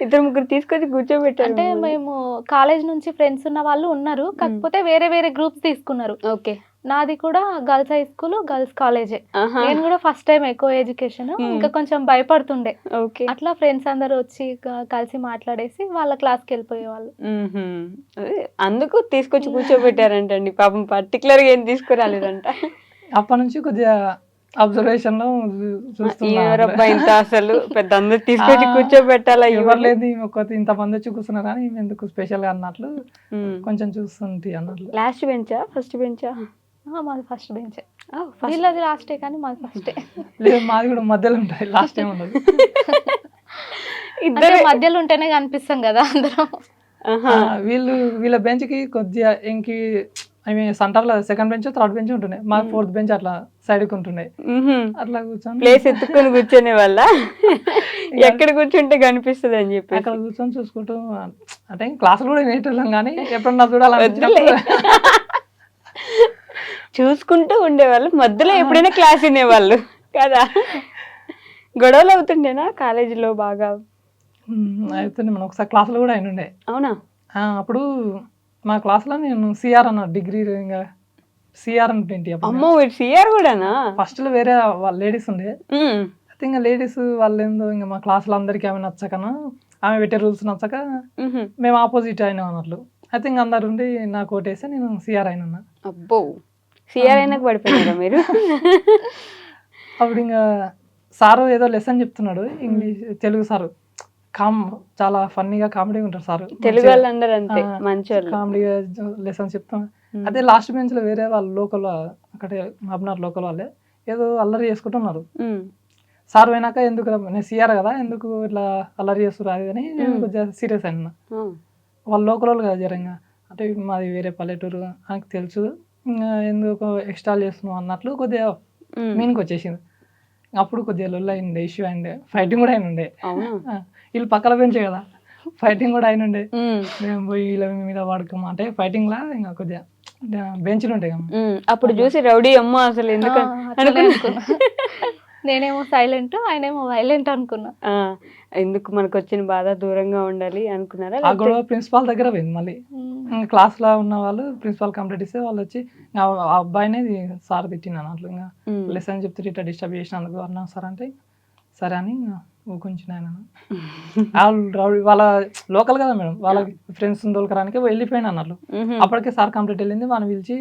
ఇద్దరు ముగ్గురు తీసుకొచ్చి కూర్చోబెట్టారు. అంటే మేము కాలేజ్ నుంచి ఫ్రెండ్స్ ఉన్న వాళ్ళు ఉన్నారు, కాకపోతే వేరే వేరే గ్రూప్స్ తీసుకున్నారు. ఓకే, నాది కూడా గర్ల్స్ హై స్కూల్ గర్ల్స్ కాలేజే. నేను కూడా ఫస్ట్ టైం ఎక్కువ ఎడ్యుకేషన్, ఇంకా కొంచెం భయపడుతుండే. అట్లా ఫ్రెండ్స్ అందరు వచ్చి కలిసి మాట్లాడేసి వాళ్ళ క్లాస్కి వెళ్ళిపోయేవాళ్ళు. అందుకు తీసుకొచ్చి కూర్చోబెట్టారంటండి. పాపం పర్టికులర్ గా ఏం తీసుకురాలేదంట. అప్పటి నుంచి కొద్దిగా అబ్జర్వేషన్ లో ఇంత అసలు పెద్ద అందరు తీసుకొచ్చి కూర్చోబెట్టాలా, ఎవరు లేదు ఇంతమంది వచ్చి కూర్చున్నారు కానీ ఎందుకు స్పెషల్ గా అన్నట్లు కొంచెం చూస్తుంది అన్నట్లు. లాస్ట్ బెంచా ఫస్ట్ బెంచా? మాది ఫస్ట్ బెంచ్. వీళ్ళది లాస్టే కానీ మాది ఫస్టే. లేదు, మాది కూడా మధ్యలో ఉంటాయి, లాస్ట్ టైం ఉండదు. ఇద్దరు మధ్యలో ఉంటేనే కనిపిస్తాం కదా అందరం. వీళ్ళ బెంచ్ కి కొద్దిగా ఇంకి సెంటర్ లో సెకండ్ బెంచ్ థర్డ్ బెంచ్ ఉంటున్నాయి, మా ఫోర్త్ బెంచ్ అట్లా సైడ్ కి ఉంటున్నాయి. అట్లా కూర్చొని ప్లేస్ ఎత్తుకొని కూర్చొనే వల్ల ఎక్కడ కూర్చుంటే కనిపిస్తుంది అని చెప్పి అక్కడ కూర్చొని చూసుకుంటూ, అంటే క్లాసులు కూడా వినేటోళ్ళం కానీ ఎప్పుడన్నా చూడాలి చూసుకుంటూ ఉండేవాళ్ళు. మధ్యలో ఎప్పుడైనా క్లాస్ వినేవాళ్ళు కదా. గొడవలు అవుతుండేనా కాలేజీలో బాగా? అవుతుండే, మనం ఒకసారి క్లాసులో కూడా అయిన ఉండే. అవునా? అప్పుడు మా క్లాస్లో నేను సిఆర్ అన్నా, డిగ్రీ ఇంకా సిఆర్ అంటే. అమ్మో, సిఆర్ కూడానా? ఫస్ట్ లో వేరే వాళ్ళ లేడీస్ ఉండే, అయితే ఇంకా లేడీస్ వాళ్ళు ఏందో ఇంకా మా క్లాస్లో అందరికి ఆమె నచ్చకనా, ఆమె పెట్టే రూల్స్ నచ్చక మేము ఆపోజిట్ అయినాం అన్నట్లు. అయితే ఇంకా అందరు ఉండి నాకు ఓటేస్తే నేను సిఆర్ అయినా. అబ్బో, సిఆర్ అయినాక పడిపోయారా మీరు? అప్పుడు ఇంకా సారు ఏదో లెసన్ చెప్తున్నాడు, ఇంగ్లీష్ తెలుగు సారు. చాలా ఫన్నీగా కామెడీగా ఉంటారు సార్. తెలుగు వాళ్ళు అందరూ అంతే మంచోళ్ళు, కామెడీగా లెసన్స్ చెప్తాం. అదే లాస్ట్ బెంచ్ లో వేరే వాళ్ళు లోకల్ అక్కడ మబ్నార్ లోకల్ వాళ్ళే ఏదో అల్లరి చేసుకుంటున్నారు. సార్ పోయినాక ఎందుకు నేను సిఆర్ కదా ఎందుకు ఇట్లా అల్లరి చేస్తున్నారు అది అని నేను కొంచెం సీరియస్ అయినా. వాళ్ళు లోకల్ వాళ్ళు కదా జరంగా, అంటే మాది వేరే పల్లెటూరు నాకు తెలుసు, ఇంకా ఎందుకు ఎక్స్ట్రా చేస్తున్నాం అన్నట్లు కొద్దిగా మీనికి వచ్చేసింది. అప్పుడు కొద్దిగా లొల్లు అయింది, ఇష్యూ అయింది, ఫైటింగ్ కూడా అయిన ఉండే. వీళ్ళు పక్కన బెంచే కదా, ఫైటింగ్ కూడా అయిన ఉండే. మేము పోయి వీళ్ళ మీద పడుకోమా అంటే ఫైటింగ్ లా ఇంకా కొద్దిగా బెంచ్లు ఉంటాయి కదా. అప్పుడు చూసి రౌడీ అమ్మ అసలు ఎందుకు నేనేమో సైలెంట్, ఆయనేమో వైలెంట్ అనుకున్నా. ఆ, ఎందుకు మనకు వచ్చిన బాధ దూరంగా ఉండాలి అనుకున్నారా? ఆ గొడవ ప్రిన్సిపాల్ దగ్గర పోయింది. మళ్ళీ క్లాస్లో ఉన్న వాళ్ళు ప్రిన్సిపాల్ కంప్లైంట్ ఇస్తే వాళ్ళు వచ్చి ఆ అబ్బాయినే సార్ తిట్టినాను అట్లా. ఇంకా లెసన్ చెప్తే ఇట్లా డిస్టర్బ్ చేసినందుకు అన్నా సార్ అంటే సరే అని ఊకుంచిన ఆయన. వాళ్ళ లోకల్ కదా మేడం, వాళ్ళ ఫ్రెండ్స్ దొరకడానికి వెళ్ళిపోయినా అన్నట్లు. అప్పటికే సార్ కంప్లైంట్ వెళ్ళింది, వాళ్ళని పిలిచి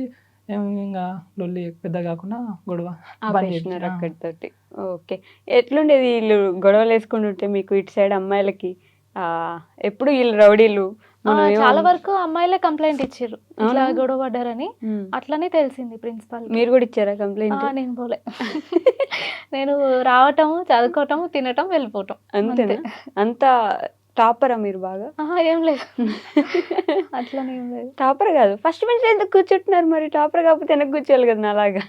ఇంకా లొల్లి పెద్ద కాకుండా గొడవ ఆపేసినారు అక్కడితోటి. ఓకే, ఎట్లుండేది వీళ్ళు గొడవలు వేసుకుంటుంటే మీకు ఇటు సైడ్ అమ్మాయిలకి? ఎప్పుడు వీళ్ళు రౌడీలు? చాలా వరకు అమ్మాయిలే కంప్లైంట్ ఇచ్చారు ఇట్లా గొడవ పడ్డారని. అట్లనే తెలిసింది ప్రిన్సిపాల్. మీరు కూడా ఇచ్చారా కంప్లైంట్? నేను పోలే. నేను రావటం, చదువుకోవటం, తినటం, వెళ్ళిపోవటం అంతేనా? అంత టాపరా మీరు బాగా? ఏం లేదు, అట్లనే ఏం లేదు. టాపర్ కాదు, ఫస్ట్ బెంచ్ ఎందుకు కూర్చుంటున్నారు మరి? టాపర్ కాకపోతే వెనక్కి కూర్చోవాలి కదా నాలాగా.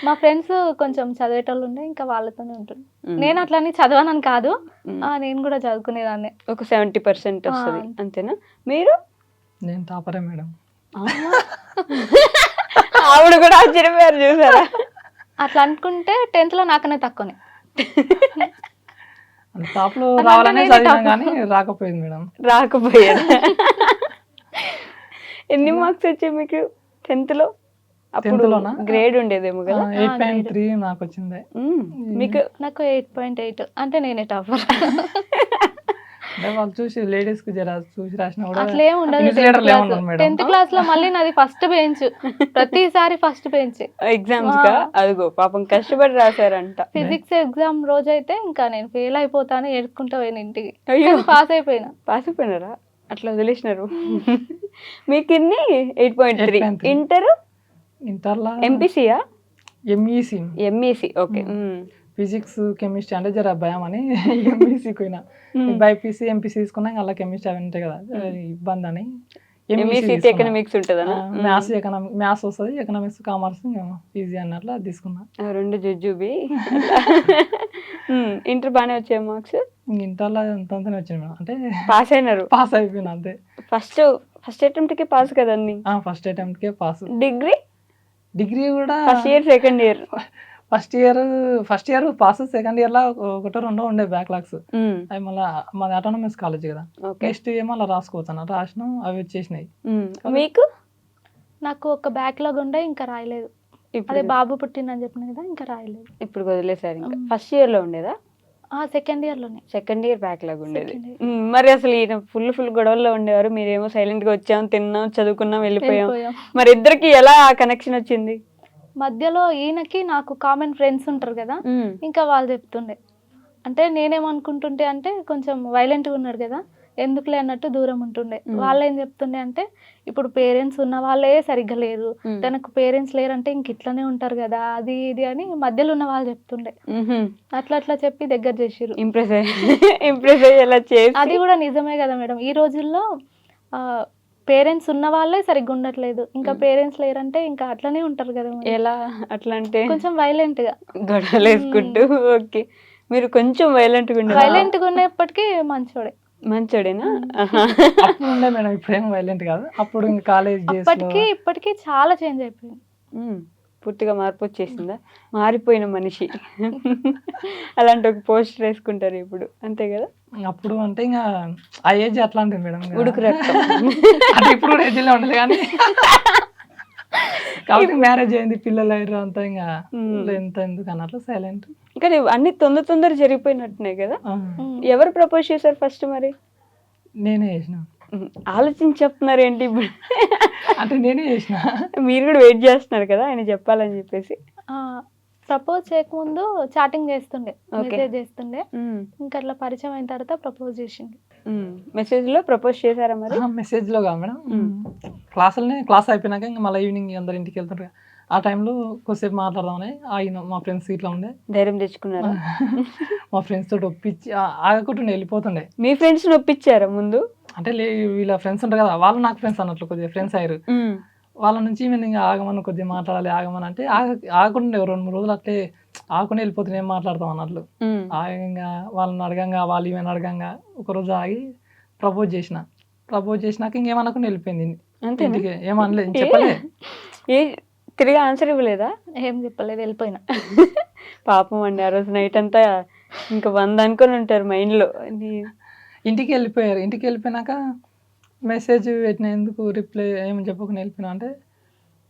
మా ఫ్రెండ్స్ కొంచెం చదివేటోళ్ళు ఉండే, ఇంకా వాళ్ళతోనే ఉంటుంది. నేను అట్లని చదవనని కాదు, నేను కూడా చదువుకునేదాన్ని. ఒక 70% వస్తుంది అంతేనా? మీరు? నేను టాపరే మేడం. ఆవిడ కూడా ఆశ్చర్యపోయారు చూసారా? అట్లా అనుకుంటే 10th లో నాకనే తక్కువనే. టాప్ లో రావాలనే చదివినా కానీ రాకపోయింది మేడం. రాకపోయారు. ఎన్ని మార్క్స్ వచ్చాయి మీకు 10th లో? అప్పుడు గ్రేడ్ ఉండేదేమో కదా. 8.3 నాకు వచ్చింది. మీకు? నాకు 8.8. అంటే నేనే టాపర్. వాళ్ళు చూసి లేడీస్ కి జర చూసి రాసినా కూడా అట్లేం ఉండదు. 10th క్లాస్ లో మళ్ళీ నాది ఫస్ట్ బెంచ్, ప్రతిసారి ఫస్ట్ బెంచ్. ఎగ్జామ్స్ గా అదిగో పాపం కష్టపడి రాశారంట. ఫిజిక్స్ ఎగ్జామ్ రోజు అయితే ఇంకా నేను ఫెయిల్ అయిపోతాను ఏడుకుంటా పోయిన ఇంటికి. పాస్ అయిపోయినా. పాస్ అయిపోయినారా? అట్లా వదిలేసినారు. మీకు ఇన్ని 8.3. ఇంటర్లో ఎంపీసీయా? ఎంఈసీ. ఓకే. ఫిజిక్స్ కెమిస్ట్రీ అంటే జర భయం అని ఎంఈసీ పోయినా. బైపీసీ ఎంపీసీ తీసుకున్నా అలా కెమిస్ట్రీ అవి ఉంటాయి కదా, ఇబ్బంది అని ఎకనామిక్స్ ఉంటుందా? మ్యాథ్స్ వస్తుంది, ఎకనామిక్స్ కామర్స్ ఈజీ అన్నట్లు అది తీసుకున్నా. రెండు జుజుబి. ఇంటర్ బాగానే వచ్చాయి మార్క్స్? ఇంటర్లో అంతంతనే వచ్చింది మేడం. అంటే పాస్ అయినారు? పాస్ అయిపోయినా అంతే. ఫస్ట్ అటెంప్ట్ కే పాస్ కదండి? ఫస్ట్ అటెంప్ట్ కే పాస్. డిగ్రీ కూడా first year second year? First year pass, second year లో ఒకటో రెండో ఉండే బ్యాక్లాగ్స్. అవి మళ్ళీ మాది ఆటోనమస్ కాలేజ్ కదా, నెక్స్ట్ ఏమో అలా రాసుకోవచ్చు అన్నట్టు రాసినాం, అవి వచ్చేసినాయి. మీకు? నాకు ఒక బ్యాక్లాగ్ ఉండే, ఇంకా రాయలేదు. అదే బాబు పుట్టిందని చెప్పిన కదా, ఇంకా రాయలేదు. ఇప్పుడు వదిలేసారు. ఇంకా ఫస్ట్ ఇయర్ లో ఉండేదా? సెకండ్ ఇయర్ లోనే. సెకండ్ ఇయర్ బ్యాక్లాగ్ ఉండేది. మరి అసలు ఈయన ఫుల్ గొడవల్లో ఉండేవారు, మీరేమో సైలెంట్ గా వచ్చాం, తిన్నాం, చదువుకున్నాం, వెళ్ళిపోయాం. మరి ఇద్దరికి ఎలా ఆ కనెక్షన్ వచ్చింది? మధ్యలో ఈయనకి నాకు కామన్ ఫ్రెండ్స్ ఉంటారు కదా, ఇంకా వాళ్ళు చెప్తుండే. అంటే నేనేమనుకుంటుంటే, అంటే కొంచెం వైలెంట్గా ఉన్నాడు కదా, ఎందుకులే అన్నట్టు దూరం ఉంటుండే. వాళ్ళు ఏం చెప్తుండే అంటే, ఇప్పుడు పేరెంట్స్ ఉన్న వాళ్ళే సరిగ్గా లేరు, తనకు పేరెంట్స్ లేరంటే ఇంక ఇట్లనే ఉంటారు కదా, అది ఇది అని మధ్యలో ఉన్న వాళ్ళు చెప్తుండే. అట్లా చెప్పి దగ్గర చేసిరు. ఇంప్రెస్ అయ్యేలా చేసి. అది కూడా నిజమే కదా మేడం, ఈ రోజుల్లో పేరెంట్స్ ఉన్న వాళ్ళే సరిగ్గా ఉండట్లేదు, ఇంకా పేరెంట్స్ లేరంటే ఇంకా అట్లనే ఉంటారు కదా. ఎలా అట్లా అంటే? కొంచెం వైలెంట్ గా గొడవలు వేసుకుంటూ. ఓకే, మీరు కొంచెం వైలెంట్ గా ఉన్నప్పటికీ మంచోడేనా? అప్పుడు ఉండే మేడం, ఇప్పుడేం వైలెంట్ కాదు. అప్పుడు ఇంకా కాలేజ్ ఇప్పటికీ చాలా చేంజ్ అయిపోయింది. పూర్తిగా మార్పు వచ్చేసిందా? మారిపోయిన మనిషి. అలాంటి ఒక పోస్టర్ వేసుకుంటారు ఇప్పుడు, అంతే కదా? అప్పుడు అంటే ఇంకా ఆ ఏజ్ అట్లాంటిది మేడం, ఉడుకు రక్తం. అంటే ఇప్పుడు కూడా ఏజ్లో ఉండదు కానీ, కాబట్టి మ్యారేజ్ అయింది, పిల్లలు అయ్యారు, అంతా ఇంకా ఎంత ఎందుకు అన్నట్లు సైలెంట్. కానీ అన్ని తొందర జరిగిపోయినట్టున్నాయి కదా. ఎవరు ప్రపోజ్ చేశారు ఫస్ట్? మరి నేనే చేసిన. ఆలోచించి చెప్తున్నారు ఏంటి ఇప్పుడు? అంటే నేనే చేసిన. మీరు కూడా వెయిట్ చేస్తున్నారు కదా ఆయన చెప్పాలని చెప్పేసి. ప్రపోజ్ చేయకముందు చాటింగ్ చేస్తుండే, మెసేజ్ చేస్తుండే, ఇంకా అట్లా పరిచయం అయిన తర్వాత ప్రపోజ్ చేసింది. మెసేజ్ లో ప్రపోజ్ చేశారా మరి? మెసేజ్ లో కాదు మేడం, క్లాస్ అయిపోయినాక ఇంకా మళ్ళీ ఈవినింగ్ అందరు ఇంటికి వెళ్తుంటారు, ఆ టైంలో కొద్దిసేపు మాట్లాడదామని ఆగిన. మా ఫ్రెండ్స్ ఇట్లా ఉండే, ధైర్యం తెచ్చుకున్నారు. మా ఫ్రెండ్స్ తోటి ఒప్పించి ఆగకుంటుండే వెళ్ళిపోతుండే. మీ ఫ్రెండ్స్ ఒప్పించారా ముందు? అంటే వీళ్ళ ఫ్రెండ్స్ ఉంటారు కదా, వాళ్ళు నాకు ఫ్రెండ్స్ అన్నట్లు కొద్దిగా ఫ్రెండ్స్ అయ్యారు. వాళ్ళ నుంచి మేము ఇంకా ఆగమని, కొద్దిగా మాట్లాడాలి ఆగమని అంటే ఆగకుండా 2-3 రోజులు అట్లే ఆగకుండా వెళ్ళిపోతుంది, ఏం మాట్లాడతాం అన్నట్లు. ఆగంగా వాళ్ళని అడగంగా, వాళ్ళు ఈమెను అడగంగా ఒకరోజు ఆగి ప్రపోజ్ చేసినాక ఇంకేమనకుండా వెళ్ళిపోయింది. అంతే, ఏమనలేదు, చెప్పలే. తిరిగి ఆన్సర్ ఇవ్వలేదా? ఏం చెప్పలేదు, వెళ్ళిపోయినా. పాపం అండి, ఆ రోజు నైట్ అంతా ఇంకా 100 అనుకొని ఉంటారు మైండ్లో. ఇంటికి వెళ్ళిపోయారు. ఇంటికి వెళ్ళిపోయినాక మెసేజ్ పెట్టిన, ఎందుకు రిప్లై ఏమని చెప్పకుండా వెళ్ళిపోయినా అంటే,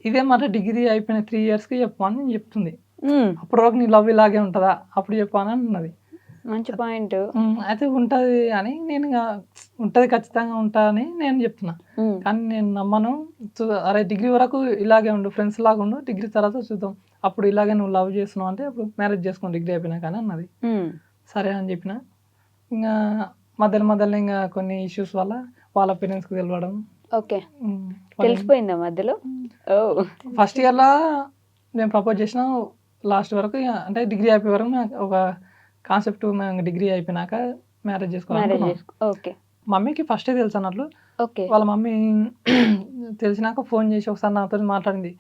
ఇదే మాట డిగ్రీ అయిపోయిన 3 ఇయర్స్కి చెప్పు అని నేను చెప్తుంది. అప్పటి వరకు నీ లవ్ ఇలాగే ఉంటుందా, అప్పుడు చెప్పాను అన్నది. మంచి పాయింట్. అయితే ఉంటుంది అని నేను ఉంటుంది, ఖచ్చితంగా ఉంటా అని నేను చెప్తున్నా. కానీ నేను నమ్మను. అరే డిగ్రీ వరకు ఇలాగే ఉండు, ఫ్రెండ్స్ లాగా ఉండు, డిగ్రీ తర్వాత చూద్దాం, అప్పుడు ఇలాగే నువ్వు లవ్ చేస్తున్నావు అంటే అప్పుడు మ్యారేజ్ చేసుకుని డిగ్రీ అయిపోయినా కానీ అన్నది. సరే అని చెప్పిన. ఇంకా మధ్యలో ఇంకా కొన్ని ఇష్యూస్ వల్ల వాళ్ళ పేరెంట్స్కి తెలవడం. ఓకే, తెలిసిపోయిందా మధ్యలో? ఫస్ట్ ఇయర్లో నేను ప్రపోజ్ చేసిన, లాస్ట్ వరకు అంటే డిగ్రీ అయిపోయే వరకు ఒక కాన్సెప్ట్, మేము డిగ్రీ అయిపోయినాక మ్యారేజ్ చేసుకోవాలి. ఓకే, మమ్మీకి ఫస్టే తెలుసు అన్నట్లు. ఓకే, వాళ్ళ మమ్మీ తెలిసినాక ఫోన్ చేసి ఒకసారి నాతో మాట్లాడింది.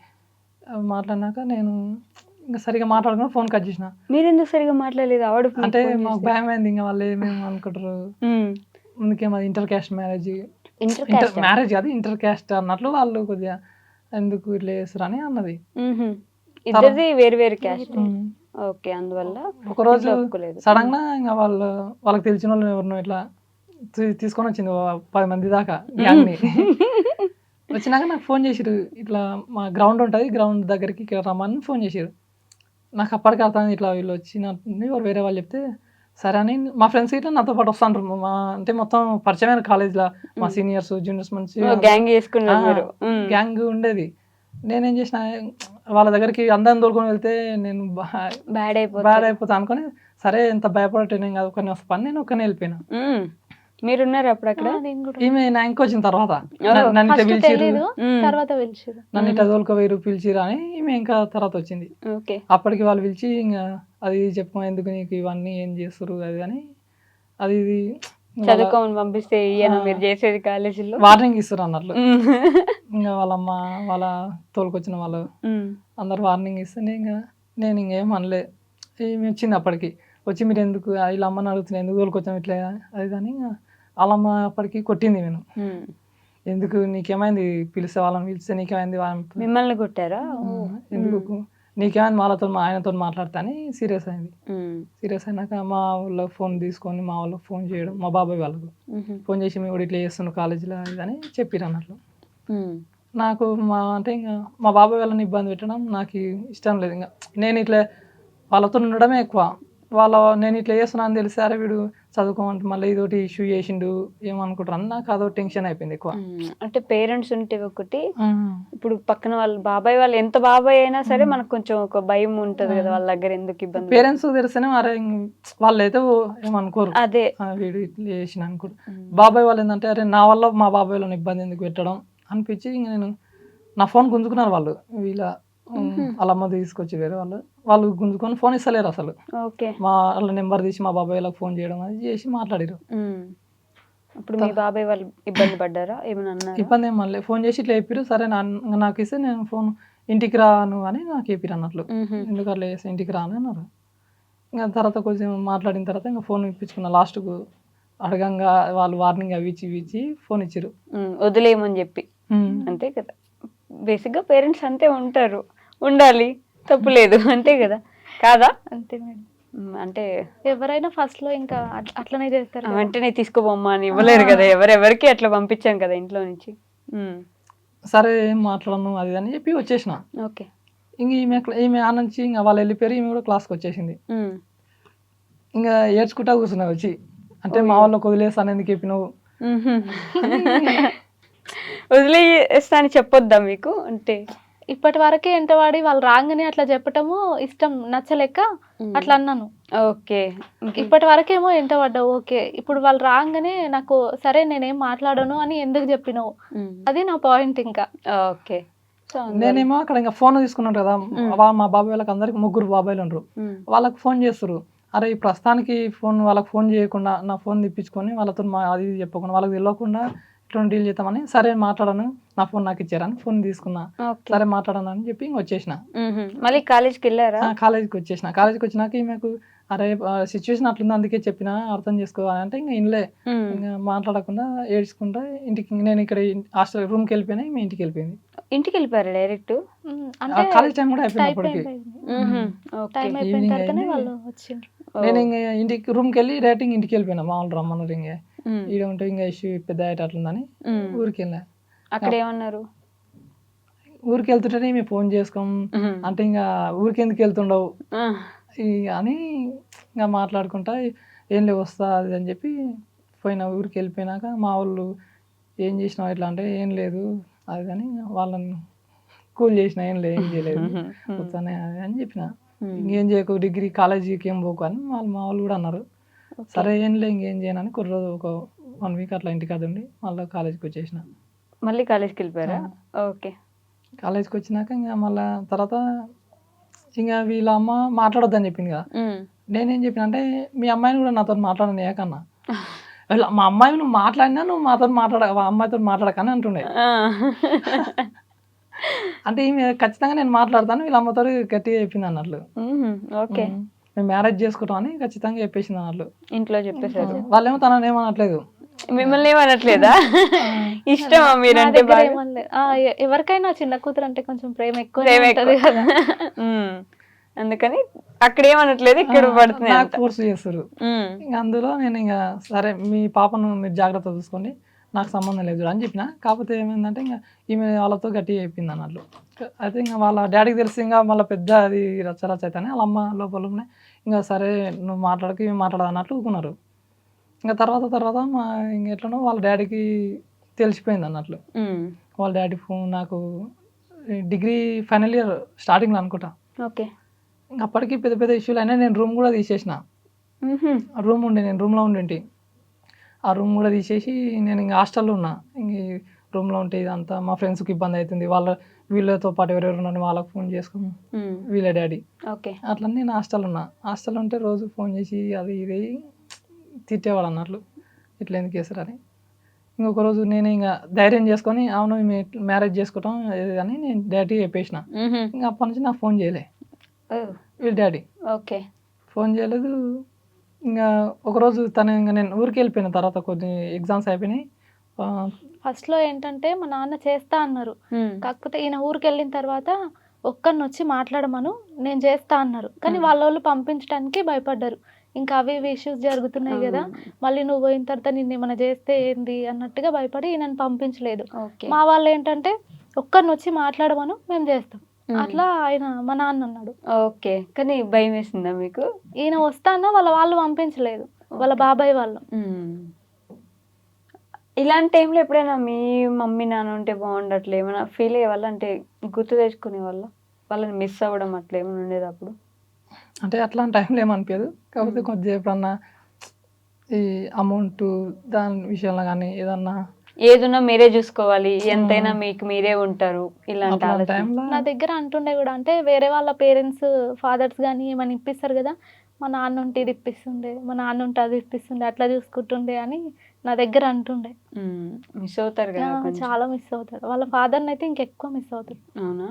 మాట్లాడినాక నేను ఇంకా సరిగా మాట్లాడుకుని ఫోన్ కట్ చేసిన. మీరు ఎందుకు సరిగా మాట్లాడలేదు? ఆవిడ అంటే మాకు భయం అయింది, ఇంకా వాళ్ళు ఏమేమి అనుకుంటారు, ముందుకేమో ఇంటర్ క్యాస్ట్ మ్యారేజ్, మ్యారేజ్ కాదు ఇంటర్ క్యాస్ట్ అన్నట్లు వాళ్ళు కొద్దిగా ఎందుకు ఇట్లా చేస్తారు అని అన్నది. ఇద్దరిది వేరు వేరు క్యాస్ట్. ఓకే, అందువల్ల ఒకరోజు సడన్ గా ఇంకా వాళ్ళకి తెలిసిన వాళ్ళు ఎవరినో ఇట్లా తీసుకొని వచ్చింది 10 మంది దాకా గ్యాంగ్ని. వచ్చినాక నాకు ఫోన్ చేసిరు, ఇట్లా మా గ్రౌండ్ ఉంటుంది, గ్రౌండ్ దగ్గరికి ఇక్కడ రమ్మని ఫోన్ చేసిరు. నాకు అప్పటికి అర్థం ఇట్లా వీళ్ళు వచ్చినట్టు ఎవరు వేరే వాళ్ళు చెప్తే సరే అని మా ఫ్రెండ్స్ ఇట్లా నాతో పాటు వస్తుంటారు. మా అంటే మొత్తం పరిచయమైన కాలేజ్లో మా సీనియర్స్ జూనియర్స్ మంచి గ్యాంగ్ ఉండేది. నేనేం చేసిన, వాళ్ళ దగ్గరికి అందరిని తోలుకొని వెళ్తే నేను బ్యాడ్ అయిపోతా అనుకుని, సరే ఎంత భయపడటం కాదు, ఒకరిని వస్తాను నేను ఒక్కనే వెళ్ళిపోయినా. మీరున్నారు అప్పుడు అక్కడ? ఈమె నా ఇంకొచ్చిన తర్వాత నన్ను ఇట్లా తోలుకోవేరు పిలిచిరు అని ఈమె ఇంకా తర్వాత వచ్చింది. అప్పటికి వాళ్ళు పిలిచి ఇంకా అది చెప్పుకో, ఎందుకు నీకు ఇవన్నీ ఏం చేస్తారు అది అని అది ఇది చదువుకోమని పంపిస్తే మీరు చేసేది కాలేజీలో వార్నింగ్ ఇస్తారు అన్నట్లు. ఇంకా వాళ్ళమ్మ వాళ్ళ తోలుకొచ్చిన వాళ్ళు అందరు వార్నింగ్ ఇస్తే నేను ఇంకేం అనలే. ఏమి వచ్చింది అప్పటికి వచ్చి, మీరు ఎందుకు వీళ్ళ అమ్మని అడుగుతున్నా, ఎందుకు తోలుకొచ్చాం ఇట్లా అది కానీ వాళ్ళమ్మ అప్పటికి కొట్టింది. నేను ఎందుకు నీకేమైంది, పిలిస్తే వాళ్ళని పిలిస్తే నీకేమైంది, మిమ్మల్ని కొట్టారా, ఎందుకు నీకేమైంది వాళ్ళతో ఆయనతో మాట్లాడతా అని సీరియస్ అయింది. సీరియస్ అయినాక మా వాళ్ళ ఫోన్ తీసుకొని మా వాళ్ళకి ఫోన్ చేయడం, మా బాబాయ్ వాళ్ళకు ఫోన్ చేసి మేము కూడా ఇట్లా చేస్తున్నాం కాలేజీలో అని చెప్పిరు అన్నట్లు. నాకు అంటే ఇంకా మా బాబాయ్ వాళ్ళని ఇబ్బంది పెట్టడం నాకు ఇష్టం లేదు. ఇంకా నేను ఇట్లా వాళ్ళతో ఉండడమే ఎక్కువ. నేను ఇట్లా చేస్తున్నా అని తెలిసి, అరే వీడు చదువుకోమంటే మళ్ళీ ఇదోటి ఇష్యూ చేసిండు ఏమనుకుంటారు అని నాకు అదో టెన్షన్ అయిపోయింది ఎక్కువ. అంటే పేరెంట్స్ ఉంటే ఒకటి, ఇప్పుడు పక్కన వాళ్ళు బాబాయ్ వాళ్ళు ఎంత బాబాయ్ అయినా సరే మనకు కొంచెం ఒక భయం ఉంటది కదా, వాళ్ళ దగ్గర ఎందుకు ఇబ్బంది. పేరెంట్స్ తెలిస్తేనే అరే వాళ్ళు అయితే ఏమనుకోరు, అదే వీడు ఇట్లా చేసిన అనుకోరు. బాబాయ్ వాళ్ళు ఏంటంటే అరే నా వల్ల మా బాబాయ్ వాళ్ళని ఇబ్బంది ఎందుకు పెట్టడం అనిపించి ఇంకా నేను నా ఫోన్ గుంజుకున్నారు వాళ్ళు. వీళ్ళ వాళ్ళ అమ్మ తీసుకొచ్చి వేరే వాళ్ళు గుంజుకొని ఫోన్ ఇస్తలేరు అసలు. మా వాళ్ళ నెంబర్ తీసి మా బాబాయ్ వాళ్ళకి ఫోన్ చేయడం అది చేసి మాట్లాడారు. అప్పుడు మీ బాబాయ్ వాళ్ళు ఇబ్బంది పడ్డారా, ఏమన్నా అన్నారా? ఇబ్బంది ఏం మళ్ళీ ఫోన్ చేసి ఇట్లా చెప్పారు, సరే నాకు ఇస్తే నేను ఫోన్ ఇంటికి రాను అని నాకు చెప్పారు అన్నట్లు. ఎందుకు అట్లా చేస్తే ఇంటికి రాను అన్నారు. ఇంకా తర్వాత కొంచెం మాట్లాడిన తర్వాత ఇంకా ఫోన్ ఇప్పించుకున్నా. లాస్ట్కు అడగంగా వాళ్ళు వార్నింగ్ అవి ఇచ్చి ఫోన్ ఇచ్చారు, వదిలేయమని చెప్పి. అంతే కదా, బేసిక్గా పేరెంట్స్ అంతే ఉంటారు, ఉండాలి, తప్పులేదు, అంతే కదా కాదా? అంతే మేడం. అంటే ఎవరైనా ఫస్ట్ లో ఇంకా అట్లనే చేస్తారు, వెంటనే తీసుకోబొమ్మా అని ఇవ్వలేరు కదా, ఎవరెవరికి అట్లా పంపించాం కదా ఇంట్లో నుంచి. సరే ఏం మాట్లాడను అది అని చెప్పి వచ్చేసిన. ఓకే, ఇంక ఈమె ఆ నుంచి ఇంకా వాళ్ళు వెళ్ళిపోయారు, ఈమె కూడా క్లాస్కి వచ్చేసింది. ఇంకా ఏడ్చుకుంటా కూర్చున్నా వచ్చి, అంటే మా వాళ్ళకి వదిలేస్తాను ఎందుకు చెప్పినావు, వదిలేస్తా అని చెప్పొద్దా మీకు? అంటే ఇప్పటి వరకే ఎంట వాడి వాళ్ళు రాగానే అట్లా చెప్పటము ఇష్టం నచ్చలేక అట్లా అన్నాను. ఓకే, ఇప్పటి వరకేమో ఎంట పడ్డావు. ఓకే, ఇప్పుడు వాళ్ళు రాగానే నాకు సరే నేనేం మాట్లాడను అని ఎందుకు చెప్పినావు, అది నా పాయింట్. ఇంకా ఓకే, నేనేమో అక్కడ ఇంకా ఫోన్ తీసుకున్నాను కదా, మా బాబాయ్ వాళ్ళకి అందరికి 3 బాబాయ్లు ఉండరు, వాళ్ళకి ఫోన్ చేస్తారు. అరే ఈ ప్రస్తుతానికి వాళ్ళకి ఫోన్ చేయకుండా నా ఫోన్ తెప్పించుకొని వాళ్ళతో అది చెప్పకుండా వాళ్ళకి తెలియకుండా ఇట్లా డీల్ చేద్దామని సరే మాట్లాడాను, నా ఫోన్ నాకు ఇచ్చారని ఫోన్ తీసుకున్నా, ఓకే. సరే మాట్లాడాను అని చెప్పి ఇంక వచ్చేసిన. మళ్ళీ కాలేజ్కి వెళ్ళారా? కాలేజీకి వచ్చేసిన. కాలేజీకి వచ్చినాక ఈమెకు అరే సిచ్యువేషన్ అట్లుంది అందుకే చెప్పిన అర్థం చేసుకో అని అంటే ఇంకా ఇన్లే ఇంకా మాట్లాడకుండా ఏడ్చుకుంటా ఇంటికి నేను ఇక్కడ హాస్టల్ రూమ్కి వెళ్ళిపోయినా ఈమె ఇంటికి వెళ్ళిపోయింది. ఇంటికి వెళ్ళిపోయారా డైరెక్ట్? అంటే కాలేజ్ టైం కూడా అయిపోయింది అప్పటికి. టైం అయిపోయిన ఈవినింగ్ తర్వాతనే అయింది. వాళ్ళు వచ్చిండ్రు. నేను ఇంకా ఇంటికి రూమ్కి వెళ్ళి డైరెక్ట్ ఇంటికి వెళ్ళిపోయినా. మామూలు రమ్మన్నారు ఇంకా ఈడ ఉంటే ఇంకా ఇష్యూ పెద్ద అయ్యేట అట్లుందని ఊరికి వెళ్ళా. అక్కడ ఏమన్నారు? ఊరికి వెళ్తుంటేనే మేము ఫోన్ చేసుకోం అంటే ఇంకా ఊరికి ఎందుకు వెళ్తుండవు అని ఇంకా మాట్లాడుకుంటా ఏం లేవు వస్తా అది అని చెప్పి పోయినా. ఊరికి వెళ్ళిపోయినాక మా వాళ్ళు ఏం చేసినావు ఇట్లా అంటే ఏం లేదు అది అని వాళ్ళని కూల్ చేసిన, ఏం లేదు ఏం చేయలేదు కూర్చొని అది అని చెప్పిన. ఇంకేం చేయకు డిగ్రీ కాలేజీకి ఏం పోకు అని మా వాళ్ళు కూడా అన్నారు. సరే ఏం లేదు ఇంకేం చేయనని కొన్ని రోజు ఒక 1 వీక్ అట్లా ఇంటికాడ ఉండి మళ్ళీ కాలేజీకి వచ్చేసిన. మళ్ళీ కాలేజ్కి వెళ్ళిపోయారా? ఓకే. కాలేజ్కి వచ్చినాక ఇంకా మళ్ళీ తర్వాత ఇంకా వీళ్ళ అమ్మ మాట్లాడొద్దని చెప్పింది కదా. నేనేం చెప్పిన అంటే మీ అమ్మాయిని కూడా నాతో మాట్లాడని ఏకన్నా, మా అమ్మాయి నువ్వు మాట్లాడినా నువ్వు అమ్మాయితో మాట్లాడకని అంటుండే. అంటే ఈమె ఖచ్చితంగా నేను మాట్లాడతాను వీళ్ళ అమ్మతో గట్టిగా చెప్పింది అన్నట్లు. ఓకే. మేము మ్యారేజ్ చేసుకుంటాం అని ఖచ్చితంగా చెప్పేసింది అన్నట్లు. ఇంట్లో చెప్పేశారు. వాళ్ళేమో తనని ఏమనట్లేదు. మిమ్మల్ని ఏమనట్లేదా? ఇష్టమా నా మీరంటే దగ్గర బాగా? ఏమనలేదు. ఎవరికైనా చిన్న కూతురు అంటే కొంచెం ప్రేమ ఎక్కువ ప్రేమ ఉంటది ఎక్కువ. కదా. అందుకని అక్కడ ఏమనట్లేదు, ఇక్కడ పడుతున్నాయి నాకు అంత. ఫోర్స్ చేస్తారు. ఇంకా అందులో నేను ఇంకా సరే మీ పాపను మీరు జాగ్రత్త చూసుకోండి నాకు సంబంధం లేదు అని చెప్పిన. కాకపోతే ఏమైందంటే ఇంకా ఈమె వాళ్ళతో గట్టిగా చెప్పింది అన్నట్లు. అయితే ఇంకా వాళ్ళ డాడీకి తెలిసి ఇంకా మళ్ళీ పెద్ద అది రచ్చరచ్చ అయితేనే వాళ్ళ అమ్మ లోపల ఇంకా సరే నువ్వు మాట్లాడక ఇవి మాట్లాడదు అన్నట్లు ఊకున్నారు. ఇంకా తర్వాత మా ఇంక ఎట్లనో వాళ్ళ డాడీకి తెలిసిపోయింది అన్నట్లు. వాళ్ళ డాడీ ఫోన్ నాకు డిగ్రీ ఫైనల్ ఇయర్ స్టార్టింగ్లో అనుకుంటా. ఓకే. ఇంకా అప్పటికి పెద్ద పెద్ద ఇష్యూలు అయినా నేను రూమ్ కూడా తీసేసిన. రూమ్ ఉండే నేను రూమ్లో ఉండేంటి. ఆ రూమ్ కూడా తీసేసి నేను ఇంకా హాస్టల్లో ఉన్నా. ఇంక రూమ్లో ఉంటే ఇదంతా మా ఫ్రెండ్స్కి ఇబ్బంది అవుతుంది, వీళ్ళతో పాటు ఎవరెవరు ఉన్నాను వాళ్ళకి ఫోన్ చేసుకోము వీళ్ళ డాడీ. ఓకే. అట్లా నేను హాస్టల్ ఉన్నా. హాస్టల్ ఉంటే రోజు ఫోన్ చేసి అది ఇది తిట్టేవాడు అన్నట్లు ఇట్లా ఎందుకు చేస్తారని. ఇంకొక రోజు నేను ఇంకా ధైర్యం చేసుకొని అవును మేము మ్యారేజ్ చేసుకుంటాం అని నేను డాడీ చెప్పేసిన. ఇంకా అప్పటి నుంచి నాకు ఫోన్ చేయలే వీళ్ళ డాడీ. ఓకే. ఫోన్ చేయలేదు. ఇంకా ఒకరోజు తను ఇంకా నేను ఊరికి వెళ్ళిపోయిన తర్వాత కొన్ని ఎగ్జామ్స్ అయిపోయినాయి. ఫస్ట్ లో ఏంటంటే మా నాన్న చేస్తా అన్నారు. కాకపోతే ఈయన ఊరికి వెళ్ళిన తర్వాత ఒక్కరిని వచ్చి మాట్లాడమను నేను చేస్తా అన్నారు. కానీ వాళ్ళ వాళ్ళు పంపించడానికి భయపడ్డారు. ఇంకా అవి ఇష్యూస్ జరుగుతున్నాయి కదా, మళ్ళీ నువ్వు పోయిన తర్వాత నిన్ను ఏమైనా చేస్తే ఏంది అన్నట్టుగా భయపడి ఈయనను పంపించలేదు. మా వాళ్ళు ఏంటంటే ఒక్కరిని వచ్చి మాట్లాడమను మేము చేస్తాం అట్లా ఆయన మా నాన్న అన్నాడు. ఓకే. కానీ భయం వేసిందా మీకు? ఈయన వస్తానా వాళ్ళు పంపించలేదు, వాళ్ళ బాబాయ్ వాళ్ళు. ఇలాంటి టైంలో ఎప్పుడైనా మీ మమ్మీ నాన్న ఉంటే బాగుండట్లే ఏమైనా ఫీల్ అయ్యే వాళ్ళ, అంటే గుర్తు తెచ్చుకునే వాళ్ళ, వాళ్ళని మిస్ అవ్వడం అట్లా ఏమైనా ఉండేది అప్పుడు? అంటే అట్లాంటి టైంలో ఏమనిపించదు. కాకపోతే కొద్దిగా ఎప్పుడన్నా ఈ అమౌంట్ దాని విషయంలో కానీ ఏదన్నా ఏదున్నా మీరే చూసుకోవాలి, ఎంతైనా మీకు మీరే ఉంటారు ఇలాంటి ఆలోచన. టైంలో నా దగ్గర అంటుండే కూడా, అంటే వేరే వాళ్ళ పేరెంట్స్ ఫాదర్స్ కానీ ఏమైనా ఇప్పిస్తారు కదా, మా నాన్న ఉంటే ఇది ఇప్పిస్తుండే, మా నాన్న ఉంటే అది ఇప్పిస్తుండే, అట్లా చూసుకుంటుండే అని నా దగ్గర అంటుండే. మిస్ అవుతారు కదా కొంచెం. చాలా మిస్ అవుతాడు. వాళ్ళ ఫాదర్ని అయితే ఇంకెక్కువ మిస్ అవుతాడు. అవునా?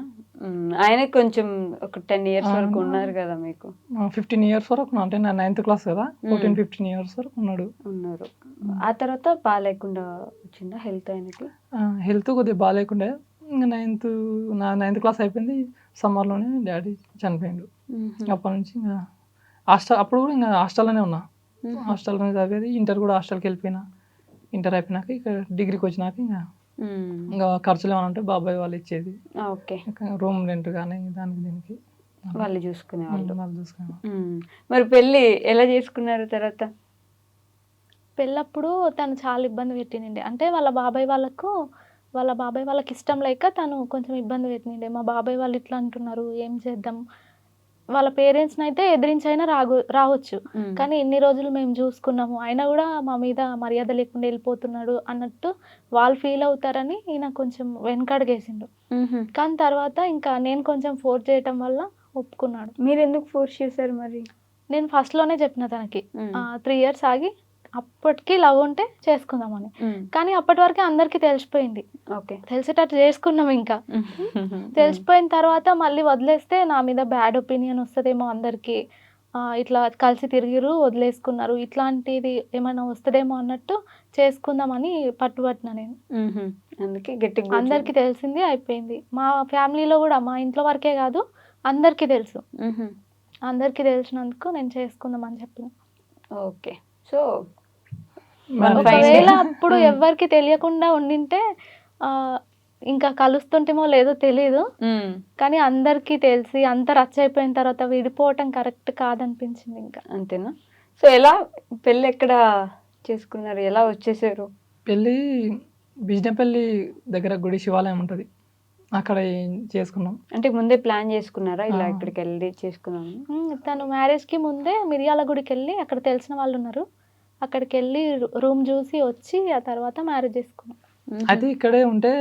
ఆయన కొంచెం ఒక 10 years వరకు ఉన్నారు కదా మీకు? 15 years వరకు అంటే నా 9th క్లాస్ కదా, 14-15 years వరకు ఉన్నారు. ఆ తర్వాత బాగాలేకుండా వచ్చిందా హెల్త్ ఆయనకి? హెల్త్ కొద్దిగా బాగాలేకుండే. ఇంకా నా 9th క్లాస్ అయిపోయింది, సమ్మర్లోనే డాడీ చనిపోయిండు. అప్పటి నుంచి ఇంకా అప్పుడు కూడా ఇంకా హాస్టల్లోనే ఉన్నా. హాస్టల్లోనే చదివేది. ఇంటర్ కూడా హాస్టల్కి వెళ్ళిపోయినా. ఇంటర్ అయిపోయినాక ఇక డిగ్రీకి వచ్చినాక ఇంకా ఖర్చులు ఏమైనా ఉంటే బాబాయ్ వాళ్ళు ఇచ్చేది. ఓకే. రూమ్ రెంట్ కానీ దానికి దీనికి వాళ్ళు చూసుకునేవాళ్ళు. వాళ్ళు చూసుకునేవాళ్ళు. మరి పెళ్ళి ఎలా చేసుకున్నారు తర్వాత? పెళ్ళప్పుడు తను చాలా ఇబ్బంది పెట్టినండే. అంటే వాళ్ళ బాబాయ్ వాళ్ళకి ఇష్టం లేక తను కొంచెం ఇబ్బంది పెట్టినండే. మా బాబాయ్ వాళ్ళు ఇట్లా అంటున్నారు ఏం చేద్దాం, వాళ్ళ పేరెంట్స్ని అయితే ఎదిరించైనా రావచ్చు, కానీ ఇన్ని రోజులు మేము చూసుకున్నాము అయినా కూడా మా మీద మర్యాద లేకుండా వెళ్ళిపోతున్నాడు అన్నట్టు వాళ్ళు ఫీల్ అవుతారని ఈయన కొంచెం వెనకడుగేసిండు. కానీ తర్వాత ఇంకా నేను కొంచెం ఫోర్స్ చేయటం వల్ల ఒప్పుకున్నాడు. మీరు ఎందుకు ఫోర్స్ చేశారు మరి? నేను ఫస్ట్లోనే చెప్పిన తనకి 3 years ఆగి అప్పటికి లవ్ ఉంటే చేసుకుందామని. కానీ అప్పటి వరకే అందరికీ తెలిసిపోయింది. ఓకే. తెలిసేటట్టు చేసుకున్నాం ఇంకా. తెలిసిపోయిన తర్వాత మళ్ళీ వదిలేస్తే నా మీద బ్యాడ్ ఒపీనియన్ వస్తుందేమో అందరికీ, ఇట్లా కలిసి తిరిగిరు వదిలేసుకున్నారు, ఇట్లాంటిది ఏమైనా వస్తుందేమో అన్నట్టు చేసుకుందామని పట్టుబట్టిన నేను. అందుకే గట్టిగా అందరికీ తెలిసింది, అయిపోయింది. మా ఫ్యామిలీలో కూడా, మా ఇంట్లో వరకే కాదు అందరికీ తెలుసు. అందరికీ తెలిసినందుకు నేను చేసుకుందామని చెప్పిన. ఓకే. సో ఒకవేళ అప్పుడు ఎవరికి తెలియకుండా ఉండింటే ఇంకా కలుస్తుంటేమో లేదో తెలీదు, కానీ అందరికీ తెలిసి అంత రచ్చ అయిపోయిన తర్వాత విడిపోవటం కరెక్ట్ కాదనిపించింది ఇంకా. అంతేనా? సో ఎలా పెళ్ళి ఎక్కడ చేసుకున్నారు, ఎలా వచ్చేసారు? పెళ్ళి బిజినపల్లి దగ్గర గుడి శివాలయం ఉంటుంది, అక్కడ చేసుకున్నాం. అంటే ముందే ప్లాన్ చేసుకున్నారా ఇలా ఇక్కడికి వెళ్ళి చేసుకున్నాము? తను మ్యారేజ్కి ముందే మిరియాల గుడికి వెళ్ళి, అక్కడ తెలిసిన వాళ్ళు ఉన్నారు, అక్కడికి వెళ్ళి రూమ్ చూసి వచ్చి ఆ తర్వాత మ్యారేజ్ చేసుకున్నాం. అయితే ఇక్కడే ఉంటే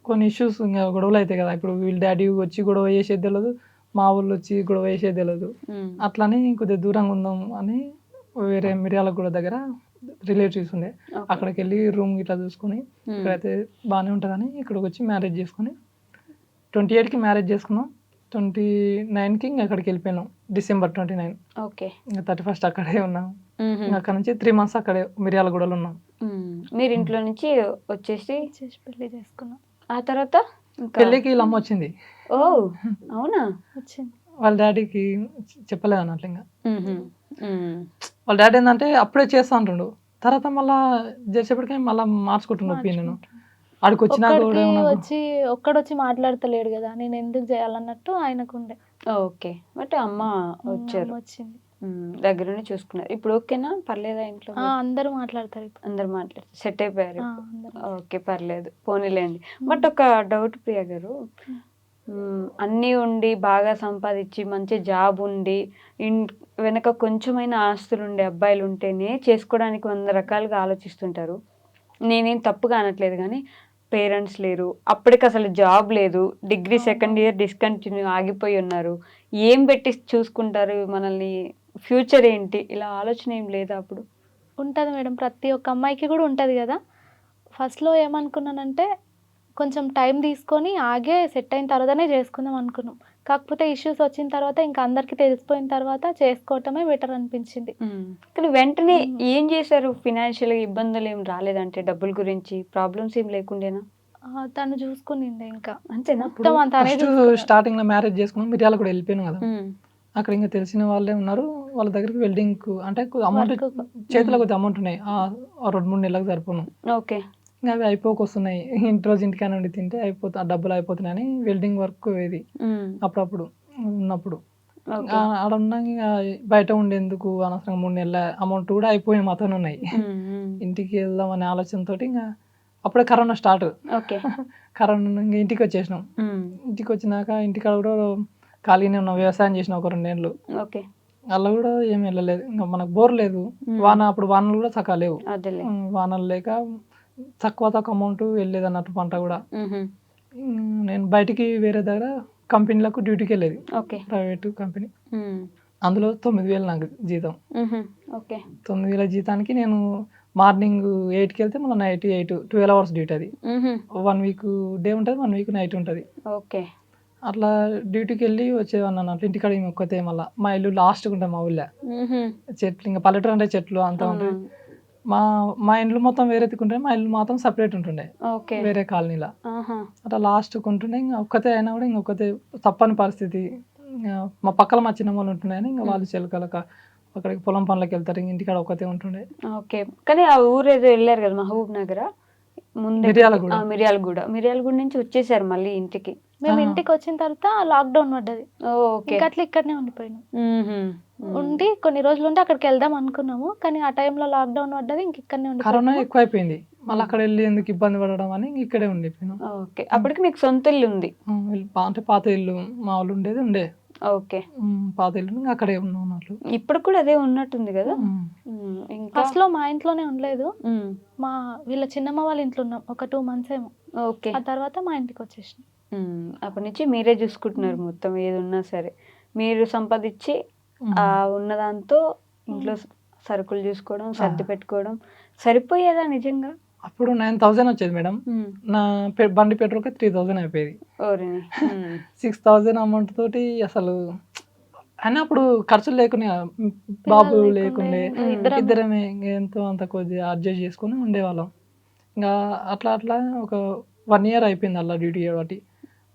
కొన్ని ఇష్యూస్ ఇంకా గొడవలు అవుతాయి కదా. ఇప్పుడు వీళ్ళ డాడీ వచ్చి గొడవ చేసేది తెలియదు, మా ఊళ్ళు వచ్చి గొడవ చేసేది తెలియదు. అట్లని కొద్దిగా దూరంగా ఉందాం అని వేరే మిర్యాలగూడ దగ్గర రిలేటివ్స్ ఉండే, అక్కడికి వెళ్ళి రూమ్ ఇట్లా చూసుకొని ఇక్కడైతే బాగానే ఉంటుందని ఇక్కడికి వచ్చి మ్యారేజ్ చేసుకొని 28కి మ్యారేజ్ చేసుకున్నాం. 29కి ఇంకా అక్కడికి వెళ్ళిపోయినాం, December 29. ఓకే. ఇంకా 31st అక్కడే ఉన్నాం. అక్కడ నుంచి 3 months అక్కడే మిర్యాలగూడలో ఉన్నాం. మీరు ఇంట్లో నుంచి వచ్చేసి పెళ్లి చేసుకున్నాం. ఆ తర్వాత పెళ్ళికి వీళ్ళ అమ్మ వచ్చింది. ఓ అవునా? వచ్చింది. వాళ్ళ డాడీకి చెప్పలేదు అన్నట్లు. ఇంకా వాళ్ళ డాడీ ఏంటంటే అప్పుడే చేస్తా అంటుండు, తర్వాత మళ్ళా చేసేప్పటికే మళ్ళీ మార్చుకుంటుండు ఒపీనియన్. ఆడికి వచ్చినా కూడా ఒక్కడొచ్చి మాట్లాడతలేడు కదా, నేను ఎందుకు చేయాలన్నట్టు ఆయనకు ఉండే. ఓకే. బట్ అమ్మ వచ్చారు, వచ్చింది, దగ్గర నుండి చూసుకున్నారు. ఇప్పుడు ఓకేనా, పర్లేదా ఇంట్లో? అందరూ మాట్లాడతారు, అందరు మాట్లాడతారు, సెట్ అయిపోయారు. ఓకే, పర్లేదు, పోనీలేండి. బట్ ఒక డౌట్ ప్రియ గారు, అన్నీ ఉండి బాగా సంపాదించి మంచి జాబ్ ఉండి వెనక కొంచెమైనా ఆస్తులు ఉండే అబ్బాయిలు ఉంటేనే చేసుకోవడానికి 100 రకాలుగా ఆలోచిస్తుంటారు. నేనేం తప్పుగా అనట్లేదు, కానీ పేరెంట్స్ లేరు, అప్పటికి అసలు జాబ్ లేదు, డిగ్రీ 2nd year డిస్కంటిన్యూ ఆగిపోయి ఉన్నారు, ఏం పెట్టి చూసుకుంటారు మనల్ని, ఫ్యూచర్ ఏంటి, ఇలా ఆలోచన ఏం లేదా? అప్పుడు ఉంటుంది మేడం, ప్రతి ఒక్క అమ్మాయికి కూడా ఉంటుంది కదా. ఫస్ట్లో ఏమనుకున్నానంటే కొంచెం టైం తీసుకొని ఆగే సెట్ అయిన తర్వాతనే చేసుకుందాం అనుకున్నాం. కాకపోతే ఇష్యూస్ వచ్చిన తర్వాత ఇంకా అందరికీ తెలిసిపోయిన తర్వాత చేసుకోవటమే బెటర్ అనిపించింది. కానీ వెంటనే ఏం చేశారు? ఫినాన్షియల్గా ఇబ్బందులు ఏం రాలేదంటే, డబ్బుల గురించి ప్రాబ్లమ్స్ ఏం లేకుండేనా? తను చూసుకునిండే ఇంకా. అంతేనా? స్టార్టింగ్ లో మ్యారేజ్ చేసుకున్నాం, మిర్యాల కూడా వెళ్ళిపోయాను కదా. అక్కడ ఇంకా తెలిసిన వాళ్ళే ఉన్నారు, వాళ్ళ దగ్గరికి వెల్డింగ్ అంటే అమౌంట్ చేతిలో కొద్దిగా అమౌంట్ ఉన్నాయి, 2-3 నెలలకు సరిపోను. ఓకే. ఇంకా అవి అయిపోకొస్తున్నాయి, రోజు ఇంటికైనా ఉండి తింటే అయిపోతా, డబ్బులు అయిపోతున్నాయని వెల్డింగ్ వర్క్ ఇది అప్పుడప్పుడు ఉన్నప్పుడు. ఆడ ఉన్నా బయట ఉండేందుకు అనవసరంగా 3 నెలల అమౌంట్ కూడా అయిపోయి మాతోనే ఉన్నాయి. ఇంటికి వెళ్దాం అనే ఆలోచనతో ఇంకా అప్పుడే కరోనా స్టార్ట్. కరోనా ఇంటికి వచ్చేసినాం. ఇంటికి వచ్చినాక ఇంటికాడ కూడా ఖాళీనే ఉన్నాం, వ్యవసాయం చేసిన ఒక 2 నెలలు. అలా కూడా ఏం వెళ్ళలేదు, ఇంకా మనకు బోర్ లేదు. అప్పుడు వానలు కూడా చక్కగా లేవు, వానలు లేక తక్కువ అమౌంట్ వెళ్ళేది అన్నట్టు పంట కూడా. నేను బయటికి వేరే దగ్గర కంపెనీలకు డ్యూటీకి వెళ్ళేది, ప్రైవేట్ కంపెనీ. అందులో 9,000 నాకు జీతం. 9,000 జీతానికి నేను మార్నింగ్ 8కి వెళ్తే మళ్ళీ నైట్ 8, 12 hours డ్యూటీ. అది 1 week డే ఉంటుంది, 1 week నైట్ ఉంటుంది. అట్లా డ్యూటీకి వెళ్ళి వచ్చేవాడిని అన్నట్లు. ఇంటికాడ ఒక్కతే, మళ్ళీ మా ఇల్లు లాస్ట్గా ఉంటుంది మా ఊళ్ళో. చెట్లు, ఇంకా పల్లెటూరు అంటే చెట్లు అంతా ఉంటుంది. మా ఇండ్లు మొత్తం వేరే తిక్కుంటే, మా ఇల్లు మాత్రం సపరేట్ ఉంటుండే వేరే కాలనీలో. అట్లా లాస్ట్ ఉంటుండే. ఇంకా ఒక్కతే అయినా కూడా ఇంకొకతే తప్పని పరిస్థితి. మా పక్కన మా చిన్న వాళ్ళు ఉంటుండే, ఇంకా వాళ్ళు చెలకలక అక్కడికి పొలం పనులకు వెళ్తారు, ఇంటికాడ ఒక్కతే ఉంటుండే. కానీ ఆ ఊరు ఏదో వెళ్ళారు కదా, మహబూబ్ నగర్, మిర్యాలగూడ నుంచి వచ్చేసారు మళ్ళీ ఇంటికి. మేము ఇంటికి వచ్చిన తర్వాత లాక్డౌన్ పడ్డది, అట్లా ఇక్కడనే ఉండిపోయినాం. ఉండి కొన్ని రోజులు ఉండి అక్కడికి వెళ్దాం అనుకున్నాము, కానీ ఆ టైంలో లాక్డౌన్ పడ్డది, ఇంక ఇక్కడనే ఉండి. కరోనా ఎక్కువ అయిపోయింది, మళ్ళీ అక్కడ వెళ్ళి ఎందుకు ఇబ్బంది పడడం అని ఇక్కడే ఉండిపోయినాం. అప్పటికి మీకు సొంత ఇల్లు ఉంది? అంటే పాత ఇల్లు మా వాళ్ళు ఉండే. పాత ఇల్లు అక్కడే ఉన్నాం అన్నట్లు. ఇప్పుడు కూడా అదే ఉన్నట్టుంది కదా. ఫస్ట్ లో మా ఇంట్లోనే ఉండలేదు, మా వీళ్ళ చిన్నమ్మ వాళ్ళ ఇంట్లో ఉన్నాం ఒక 2 months ఏమో. ఆ తర్వాత మా ఇంటికి వచ్చేసిన. అప్పటి నుంచి మీరే చూసుకుంటున్నారు మొత్తం, ఏది ఉన్నా సరే మీరు సంపాదించి ఆ ఉన్నదాంతో ఇంట్లో సరుకులు చూసుకోవడం, సర్ది పెట్టుకోవడం సరిపోయేదా నిజంగా? అప్పుడు 9000 వచ్చేది మేడం. నా బండి పెట్రోల్కి 3000 అయిపోయేది. ఓరిని. 6000 అమౌంట్ తోటి అసలు అయినా అప్పుడు ఖర్చులు లేకునే, బాబు లేకుండే, ఇద్దరమే ఎంతో అంత కొద్దిగా అడ్జస్ట్ చేసుకుని ఉండేవాళ్ళం. ఇంకా అట్లా అట్లా ఒక 1 year అయిపోయింది అలా డ్యూటీ చేయబట్టి.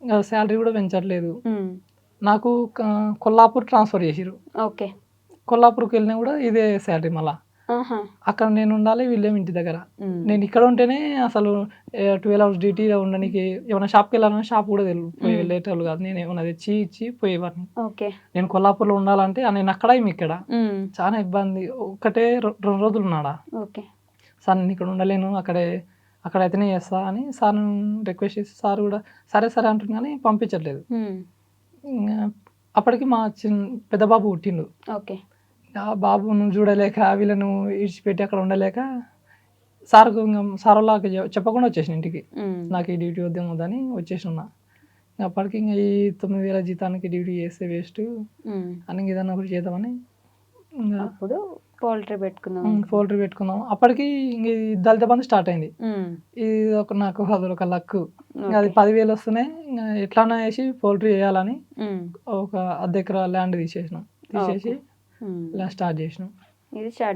ఇంకా శాలరీ కూడా పెంచట్లేదు. నాకు కొల్లాపూర్ ట్రాన్స్ఫర్ చేసిరు. ఓకే. కొల్లాపూర్కి వెళ్ళినా కూడా ఇదే శాలరీ మళ్ళా. అక్కడ నేను ఉండాలి, వీళ్ళేమి ఇంటి దగ్గర. నేను ఇక్కడ ఉంటేనే అసలు 12 hours డ్యూటీలో ఉండడానికి ఏమైనా షాప్కి వెళ్ళాలన్నా షాప్ కూడా వెళ్ళేటోళ్ళు కాదు. నేను ఏమైనా తెచ్చి ఇచ్చి పోయేవాడిని. నేను కొల్లాపూర్లో ఉండాలంటే నేను అక్కడ ఇక్కడ చాలా ఇబ్బంది. ఒకటే 2 రోజులు ఉన్నాడా. సార్ నేను ఇక్కడ ఉండలేను, అక్కడైతేనే చేస్తా అని సార్ రిక్వెస్ట్ చేసి సార్ కూడా సరే సరే అంటుంది కానీ పంపించట్లేదు. అప్పటికి మా పెద్ద బాబు పుట్టిండు. ఆ బాబును చూడలేక వీళ్ళను ఇడిచిపెట్టి అక్కడ ఉండలేక సార్ వాళ్ళకి చెప్పకుండా వచ్చేసిన ఇంటికి. నాకు ఈ డ్యూటీ వద్దని వచ్చేసిన. అప్పటికి ఇంకా ఈ 9000 జీతానికి డ్యూటీ చేస్తే వేస్ట్ అని ఏదన్నా ఒకటి చేద్దామని అప్పుడు పౌల్ట్రీ పెట్టుకున్నాం. అప్పటికి ఇంక దళిత బంధు స్టార్ట్ అయింది. ఇది నాకు అదొక లక్. అది 10,000 వస్తున్నాయి. ఇంకా ఎట్లా వేసి పౌల్ట్రీ చేయాలని ఒక 1/2 ఎకరా ల్యాండ్ తీసేసి ఇలా స్టార్ట్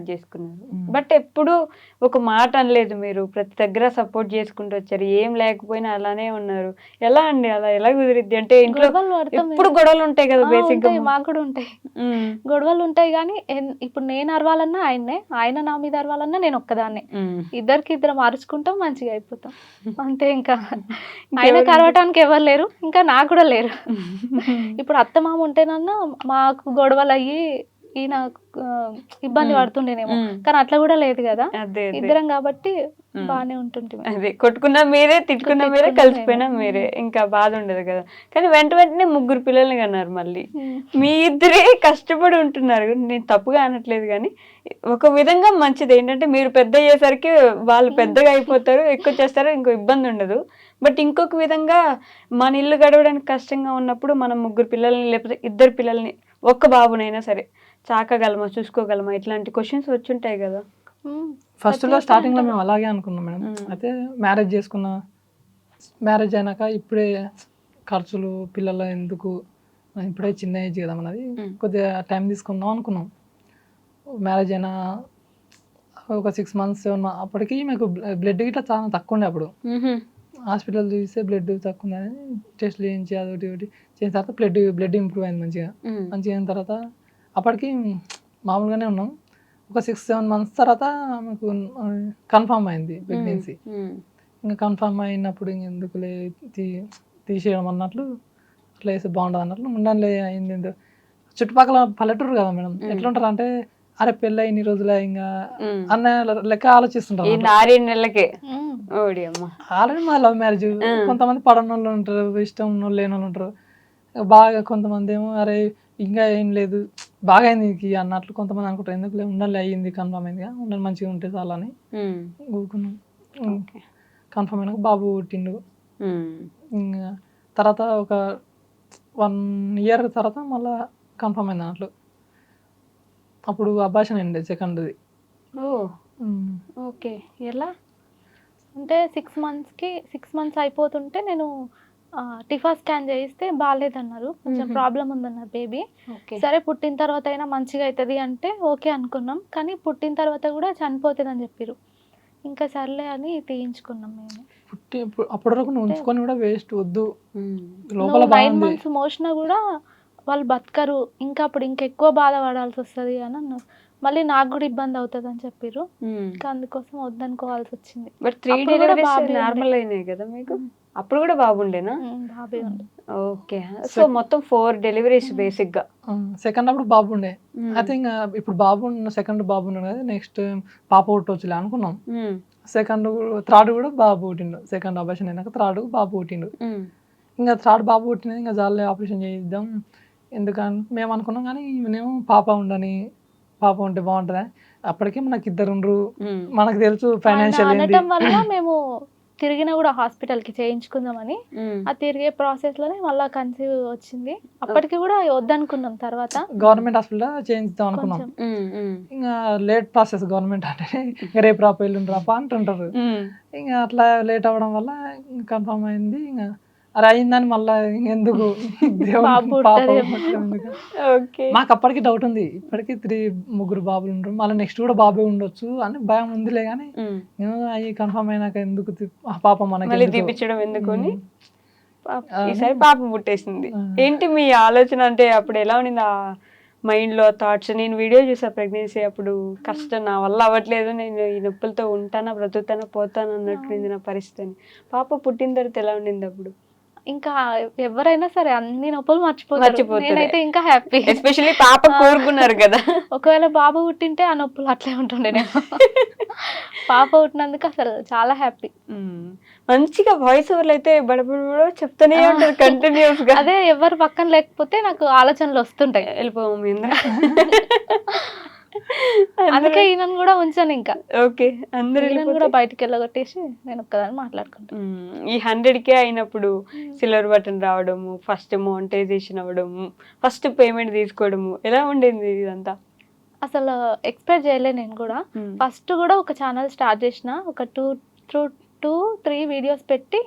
చేసుకున్నారు. బట్ ఎప్పుడు ఒక మాట అనలేదు మీరు, ప్రతి దగ్గర సపోర్ట్ చేసుకుంటూ వచ్చారు, ఏం లేకపోయినా అలానే ఉన్నారు. ఎలా అండి అలా ఎలా కుదిరిద్ది? అంటే ఇంట్లో ఎప్పుడు గొడవలు ఉంటాయి కదా, బేసిక్ మాకు కూడా ఉంటాయి గొడవలు ఉంటాయి. కానీ ఇప్పుడు నేను అరవాలన్నా ఆయన్నే, ఆయన నా మీద అరవాలన్నా నేను ఒక్కదాన్నే. ఇద్దరం అరుచుకుంటాం, మంచిగా అయిపోతాం అంతే. ఇంకా ఆయనకు అరవటానికి ఎవరు లేరు, ఇంకా నాకు కూడా లేరు. ఇప్పుడు అత్తమామ ఉంటేనన్నా మాకు గొడవలు అయ్యి ఈయన ఇబ్బంది పడుతుండేనేమో, కానీ అట్లా కూడా లేదు కదా, ఇద్దరం కాబట్టి బాగానే ఉంటుంటే. అదే కొట్టుకున్నా మీరే, తిట్టుకున్నా మీరే, కలిసిపోయినా మీరే, ఇంకా బాధ ఉండదు కదా. కానీ వెంటనే 3 పిల్లల్ని కన్నారు. మళ్ళీ మీ ఇద్దరే కష్టపడి ఉంటున్నారు. నేను తప్పుగా అనట్లేదు, కానీ ఒక విధంగా మంచిది ఏంటంటే మీరు పెద్ద అయ్యేసరికి వాళ్ళు పెద్దగా అయిపోతారు, ఎక్కువ చేస్తారు, ఇంకో ఇబ్బంది ఉండదు. బట్ ఇంకొక విధంగా మన ఇల్లు గడవడానికి కష్టంగా ఉన్నప్పుడు మనం 3 పిల్లల్ని లేకపోతే 2 పిల్లల్ని, ఒక్క బాబునైనా సరే చాకగలమా, చూసుకోగలమా, ఇట్లాంటి క్వశ్చన్స్ వచ్చుంటాయి కదా. ఫస్ట్లో స్టార్టింగ్లో మేము అలాగే అనుకున్నాం మేడం. అయితే మ్యారేజ్ అయినాక ఇప్పుడే ఖర్చులు పిల్లలు ఎందుకు, ఇప్పుడే చిన్న ఏజ్ కదా అన్నది, కొద్దిగా టైం తీసుకుందాం అనుకున్నాం. మ్యారేజ్ అయినా ఒక 6 months 7 months అప్పటికి మీకు బ్లడ్ ఇట్లా చాలా తక్కువ ఉండే. అప్పుడు హాస్పిటల్ చూస్తే బ్లడ్ తక్కువ ఉందని టెస్ట్లు చేయించి అదొకటి చేసిన తర్వాత బ్లడ్ ఇంప్రూవ్ అయింది మంచిగా అయిన తర్వాత అప్పటికి మామూలుగానే ఉన్నాం. ఒక 6-7 months తర్వాత మీకు కన్ఫర్మ్ అయింది ప్రెగ్నెన్సీ. ఇంకా కన్ఫర్మ్ అయినప్పుడు ఇంకెందుకులే తీసేయడం అన్నట్లు, అట్లా వేస్తే బాగుంటుంది అన్నట్లు ఉండాలి అయింది. చుట్టుపక్కల పల్లెటూరు కదా మేడం, ఎట్లుంటారు అంటే అరే పెళ్ళి ఇన్ని రోజులే ఇంకా అన్న లెక్క ఆలోచిస్తుంటారు. ఆల్రెడీ మా లవ్ మ్యారేజ్. కొంతమంది పడని వాళ్ళు ఉంటారు, ఇష్టం ఉన్నోళ్ళు లేని వాళ్ళు ఉంటారు. బాగా కొంతమంది ఏమో అరే ఇంకా ఏం లేదు బాగా అయింది అన్నట్లు కొంతమంది అనుకుంటారు. ఎందుకు ఉండాలి అయ్యింది, కన్ఫర్మ్ అయిందిగా, ఉండాలి మంచిగా ఉంటే చాలని ఊరుకున్నాం. కన్ఫర్మ్ అయినాక బాబు పుట్టిండు. ఇంకా తర్వాత ఒక 1 year తర్వాత మళ్ళీ కన్ఫర్మ్ అయింది అన్నట్లు. అప్పుడు అబార్షన్ అయింది సెకండ్ది. ఓకే. ఎలా అంటే 6 months అయిపోతుంటే నేను టిఫా స్కాన్ చేయిస్తే బాగాలేదన్నారు, కొంచెం ప్రాబ్లం ఉందన్నారు బేబీ. సరే పుట్టిన తర్వాత అయినా మంచిగా అవుతుంది అంటే ఓకే అనుకున్నాం. కానీ పుట్టిన తర్వాత కూడా చనిపోతుంది అని చెప్పారు. ఇంకా సర్లే అని తీయించుకున్నాం మేము. అప్పటి వరకు ఉంచుకొని కూడా వేస్ట్, వద్దు. 9 months మోసినా కూడా వాళ్ళు బతకరు, ఇంకా అప్పుడు ఇంకెక్కువ బాధపడాల్సి వస్తుంది అని అన్నారు. మళ్ళీ నాకు కూడా ఇబ్బంది అవుతుంది అని చెప్పారు. అందుకోసం వద్దనుకోవాల్సి వచ్చింది. బట్ 3 డెలివరీస్ నార్మల్ అయినాయి కదా మీకు? అప్పుడు కూడా బాబుండేనా? బాబే ఉండే. ఓకే. సో మొత్తం 4 డెలివరీస్ బేసిక్ గా. సెకండ్ అప్పుడు బాబుండే. అయితే ఇంకా ఇప్పుడు సెకండ్ బాబు ఉన్నాడు కదా, నెక్స్ట్ పాప పుట్టొచ్చులే అనుకున్నాం. థర్డ్ కూడా బాబు పుట్టిండు. సెకండ్ ఆపరేషన్ అయినాక థర్డ్ బాబు పుట్టిండు. ఇంకా థర్డ్ బాబు పుట్టినది ఇంకా జాలే ఆపరేషన్ చేయిద్దాం ఎందుకని మేము అనుకున్నాం. కానీ ఈమెనేమో పాప ఉంటే బాగుంటుందా, అప్పటికే మనకి 2 ఉండరు, మనకు తెలుసు ఫైనాన్షియల్ అనటం వల్ల మేము తిరిగినా కూడా హాస్పిటల్కి చేయించుకుందామని ఆ తిరిగే ప్రాసెస్లోనే మళ్ళీ కన్సీవ్ వచ్చింది. అప్పటికి కూడా వద్దనుకున్నాం. తర్వాత గవర్నమెంట్ హాస్పిటల్ చేయించుదాం అనుకున్నాం. ఇంకా లేట్ ప్రాసెస్ గవర్నమెంట్ అంటే ఇంకా రేపు రాపా ఎల్లుండి రాపా అంటుంటారు. ఇంకా అట్లా లేట్ అవ్వడం వల్ల కన్ఫర్మ్ అయింది. ఇంకా అరే అయిందని మళ్ళీ ఇంకెందుకు బాబు పాప పుట్టదేమో. పుట్టడం ఎందుకు? ఓకే. మాకు అప్పటికి డౌట్ ఉంది, ఇప్పటికి 3 బాబులు ఉంటారు, మళ్ళీ నెక్స్ట్ కూడా బాబే ఉండొచ్చు అని భయం ఉందిలే. కానీ అవి కన్ఫర్మ్ అయినాక ఎందుకు ఆ పాప మళ్ళీ మనకి తీపిచ్చడం ఎందుకని ఈసారి పాప పుట్టేసింది. ఏంటి మీ ఆలోచన, అంటే అప్పుడు ఎలా ఉండింది ఆ మైండ్ లో థాట్స్? నేను వీడియో చూసా ప్రెగ్నెన్సీ అప్పుడు, కష్టం, నా వల్ల అవ్వట్లేదు, నేను ఈ నొప్పులతో ఉంటానా బ్రతుకుతానా పోతాను అన్నట్టు నా పరిస్థితి. పాప పుట్టిన తర్వాత ఎలా ఉండింది అప్పుడు? ఇంకా ఎవరైనా సరే అన్ని నొప్పులు మర్చిపోతారు. నేనైతే ఇంకా హ్యాపీ. ఎస్పెషల్లీ పాప కోరుకున్నారు కదా. ఒకవేళ బాబు పుట్టింటే ఆ నొప్పులు అట్లే ఉంటుండే. పాప పుట్టినందుకు అసలు చాలా హ్యాపీ. మంచిగా వాయిస్ ఓవర్లు అయితే బడబడ చెప్తానే ఉంటారు కంటిన్యూస్ గా. అదే ఎవరు పక్కన లేకపోతే నాకు ఆలోచనలు వస్తుంటాయి. వెళ్ళిపోము. అందుకే ఈయనను కూడా ఉంచాను. ఇంకా ఓకే, అందరూ కూడా బయటకు వెళ్ళగొట్టేసి నేను ఒక్కదాన్ని మాట్లాడుకుంటాను. ఈ 100K అయినప్పుడు సిల్వర్ బటన్ రావడము, ఫస్ట్ మోనిటైజేషన్ అవ్వడము, ఫస్ట్ పేమెంట్ తీసుకోవడము, ఎలా ఉండేది ఇదంతా? అసలు ఎక్స్పెక్ట్ చేయలే నేను కూడా. ఫస్ట్ కూడా ఒక ఛానల్ స్టార్ట్ చేసిన, ఒక 2-3 వీడియోస్ పెట్టి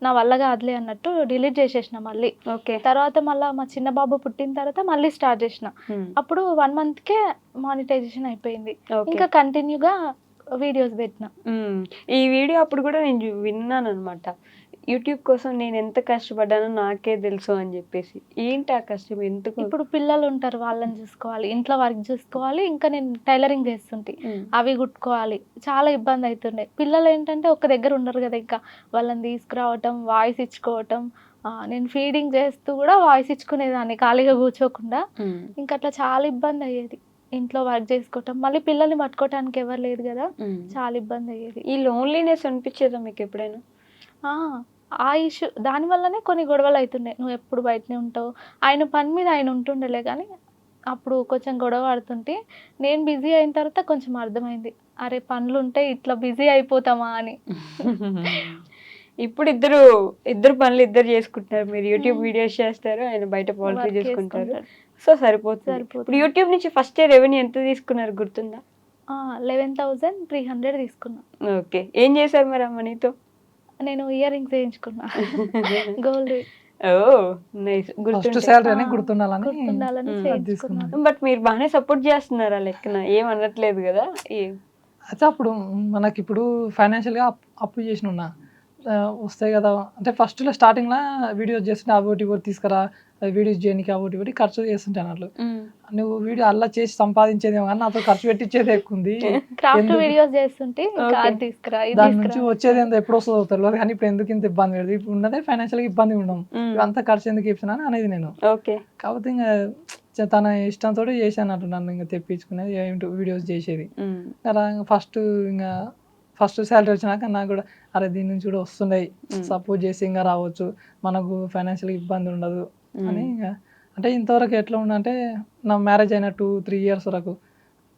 నా వల్ల కాదులే అన్నట్టు డిలీట్ చేసేసిన మళ్ళీ. ఓకే. తర్వాత మళ్ళీ మా చిన్న బాబు పుట్టిన తర్వాత మళ్ళీ స్టార్ట్ చేసిన. అప్పుడు 1 monthకే మానిటైజేషన్ అయిపోయింది. ఇంకా కంటిన్యూగా వీడియోస్ పెట్టిన. ఈ వీడియో అప్పుడు కూడా నేను విన్నాను అనమాట, యూట్యూబ్ కోసం నేను ఎంత కష్టపడ్డానో నాకే తెలుసు అని చెప్పేసి. ఏంటి ఆ కష్టం ఎందుకు? ఇప్పుడు పిల్లలు ఉంటారు, వాళ్ళని చూసుకోవాలి, ఇంట్లో వర్క్ చూసుకోవాలి, ఇంకా నేను టైలరింగ్ చేస్తుంటే అవి కుట్టుకోవాలి, చాలా ఇబ్బంది అవుతుండే. పిల్లలు ఏంటంటే ఒక దగ్గర ఉండరు కదా, ఇంకా వాళ్ళని తీసుకురావటం, వాయిస్ ఇచ్చుకోవటం. నేను ఫీడింగ్ చేస్తూ కూడా వాయిస్ ఇచ్చుకునేదాన్ని ఖాళీగా కూర్చోకుండా. ఇంకా అట్లా చాలా ఇబ్బంది అయ్యేది. ఇంట్లో వర్క్ చేసుకోవటం, మళ్ళీ పిల్లల్ని పట్టుకోవటానికి ఎవరు లేదు కదా, చాలా ఇబ్బంది అయ్యేది. ఈ లోన్లీనెస్ అనిపించేదా మీకు ఎప్పుడైనా? ఆ ఇష్యూ దానివల్లనే కొన్ని గొడవలు అవుతుండే. నువ్వు ఎప్పుడు బయటనే ఉంటావు, ఆయన పని మీద ఆయన ఉంటుండలే. కానీ అప్పుడు కొంచెం గొడవ ఆడుతుంటే నేను బిజీ అయిన తర్వాత కొంచెం అర్థమైంది, అరే పనులు ఉంటే ఇట్లా బిజీ అయిపోతామా అని. ఇప్పుడు ఇద్దరు పనులు ఇద్దరు చేసుకుంటున్నారు. మీరు యూట్యూబ్ వీడియోస్ చేస్తారు, ఆయన బయట పౌల్ట్రీ చేసుకుంటారు. సో సరిపోతుంది. ఇప్పుడు యూట్యూబ్ నుంచి ఫస్ట్ రెవెన్యూ ఎంత తీసుకున్నారు గుర్తుందా? 11,300 తీసుకున్నా. ఓకే. ఏం చేశారు మరి ఆ మనీతో? నేను ఇయర్ రింగ్స్ చేయించుకున్నా, గోల్డ్. నైస్. గుర్తుండాలని చేయించుకున్నాను. బట్ మీరు బాగానే సపోర్ట్ చేస్తున్నారా లెక్కన? ఏం అనట్లేదు కదా? అయితే అప్పుడు మనకి ఇప్పుడు ఫైనాన్షియల్గా అప్పు చేసిన ఉన్నా వస్తాయి కదా. అంటే ఫస్ట్లో స్టార్టింగ్లో వీడియోస్ చేస్తుంటే అవి ఒకటి తీసుకురా, వీడియోస్ చేయడానికి అవి ఒకటి ఖర్చు చేస్తుంటే అన్నట్లు. నువ్వు వీడియో అలా చేసి సంపాదించేదేమో కానీ నాతో ఖర్చు పెట్టించేది ఎక్కువ ఉంది. వీడియోస్ చేస్తుంటే దాని నుంచి వచ్చేది ఎంత ఎప్పుడు వస్తుందో తెలియదు. కానీ ఇప్పుడు ఎందుకు ఇంత ఇబ్బంది పెడదు, ఇప్పుడు ఉన్నదే ఫైనాన్షియల్గా ఇబ్బంది ఉండడం, అంతా ఖర్చు ఎందుకు ఇప్పినా అనేది నేను. కాకపోతే ఇంకా తన ఇష్టంతో చేశాను అన్నట్టు, నన్ను ఇంకా తెప్పించుకునేది ఏంటో వీడియోస్ చేసేది. అలా ఫస్ట్ శాలరీ వచ్చినాక నాకు కూడా అరే దీని నుంచి కూడా వస్తున్నాయి, సపోర్ట్ చేసి ఇంకా రావచ్చు, మనకు ఫైనాన్షియల్ ఇబ్బంది ఉండదు అని. ఇంకా అంటే ఇంతవరకు ఎట్లా ఉండంటే నా మ్యారేజ్ అయిన 2-3 years వరకు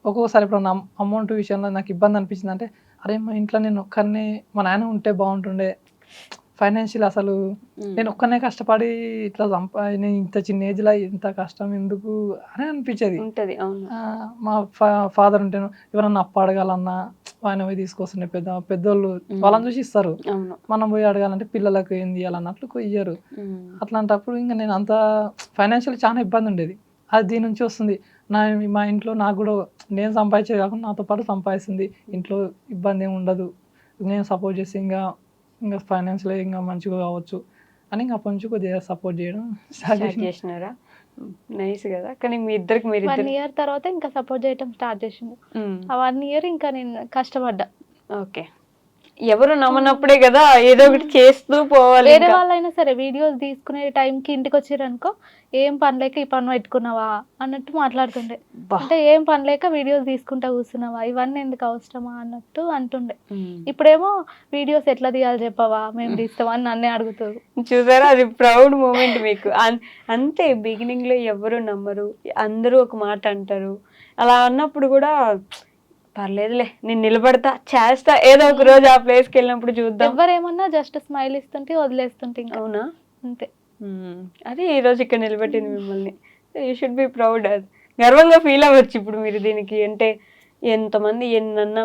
ఒక్కొక్కసారి ఇప్పుడు నా అమౌంట్ విషయంలో నాకు ఇబ్బంది అనిపించింది. అంటే అరే మా ఇంట్లో నేను ఒక్కరిని, మా నాయన ఉంటే బాగుంటుండే, ఫైనాన్షియల్ అసలు నేను ఒక్కనే కష్టపడి ఇట్లా నేను ఇంత చిన్న ఏజ్లో ఇంత కష్టం ఎందుకు అని అనిపించేది. మా ఫాదర్ ఉంటే ఎవరన్నా అప్పు అడగాలన్నా ఆయన పోయి తీసుకొస్తుండే, పెద్దోళ్ళు వాళ్ళని చూసి ఇస్తారు, మనం పోయి అడగాలంటే పిల్లలకు ఏం చేయాలన్నట్లు ఇయ్యరు. అట్లాంటప్పుడు ఇంకా నేను అంత ఫైనాన్షియల్ చాలా ఇబ్బంది ఉండేది. అది దీని నుంచి వస్తుంది. మా ఇంట్లో నాకు కూడా నేను సంపాదించేది కాకుండా నాతో పాటు సంపాదిస్తుంది, ఇంట్లో ఇబ్బంది ఏమి ఉండదు, నేను సపోర్ట్ చేసి ఇంకా ఫైనాన్షియల్ ఇంకా మంచిగా కావచ్చు అని ఇంకా అప్పటి నుంచి కొద్దిగా సపోర్ట్ చేయడం స్టార్ట్ చేసినారా? నైస్ కదా. కానీ మీ ఇద్దరికి 1 year తర్వాత ఇంకా సపోర్ట్ చేయడం స్టార్ట్ చేసింది. ఆ 1 year ఇంకా నేను కష్టపడ్డా. ఓకే. ఎవరు నమ్మనప్పుడే కదా ఏదో ఒకటి చేస్తూ పోవాలి. వేరే వాళ్ళైనా సరే వీడియోస్ తీసుకునే టైంకి ఇంటికి వచ్చారనుకో, ఏం పని లేక ఈ పని పెట్టుకున్నావా అన్నట్టు మాట్లాడుతుండే. అంటే ఏం పని లేక వీడియోస్ తీసుకుంటా కూర్చున్నావా, ఇవన్నీ ఎందుకు అవసరమా అన్నట్టు అంటుండే. ఇప్పుడేమో వీడియోస్ ఎట్లా తీయాలి చెప్పవా, మేము తీస్తామని నన్నే అడుగుతారు. చూసారా, అది ప్రౌడ్ మూమెంట్ మీకు. అంతే, బిగినింగ్ లో ఎవరు నమ్మరు, అందరూ ఒక మాట అంటారు. అలా అన్నప్పుడు కూడా పర్లేదులే నేను నిలబడతా చేస్తా ఏదో ఒక రోజు ఆ ప్లేస్కి వెళ్ళినప్పుడు చూద్దాం. ఎవరేమన్నా జస్ట్ స్మైల్ ఇస్తుంటే వదిలేస్తుంటే ఇంకా అవునా? అంతే. అదే ఈ రోజు ఇక్కడ నిలబెట్టింది మిమ్మల్ని. You should be proud. అది గర్వంగా ఫీల్ అవ్వచ్చు ఇప్పుడు మీరు దీనికి. అంటే ఎంతమంది ఎన్నన్నా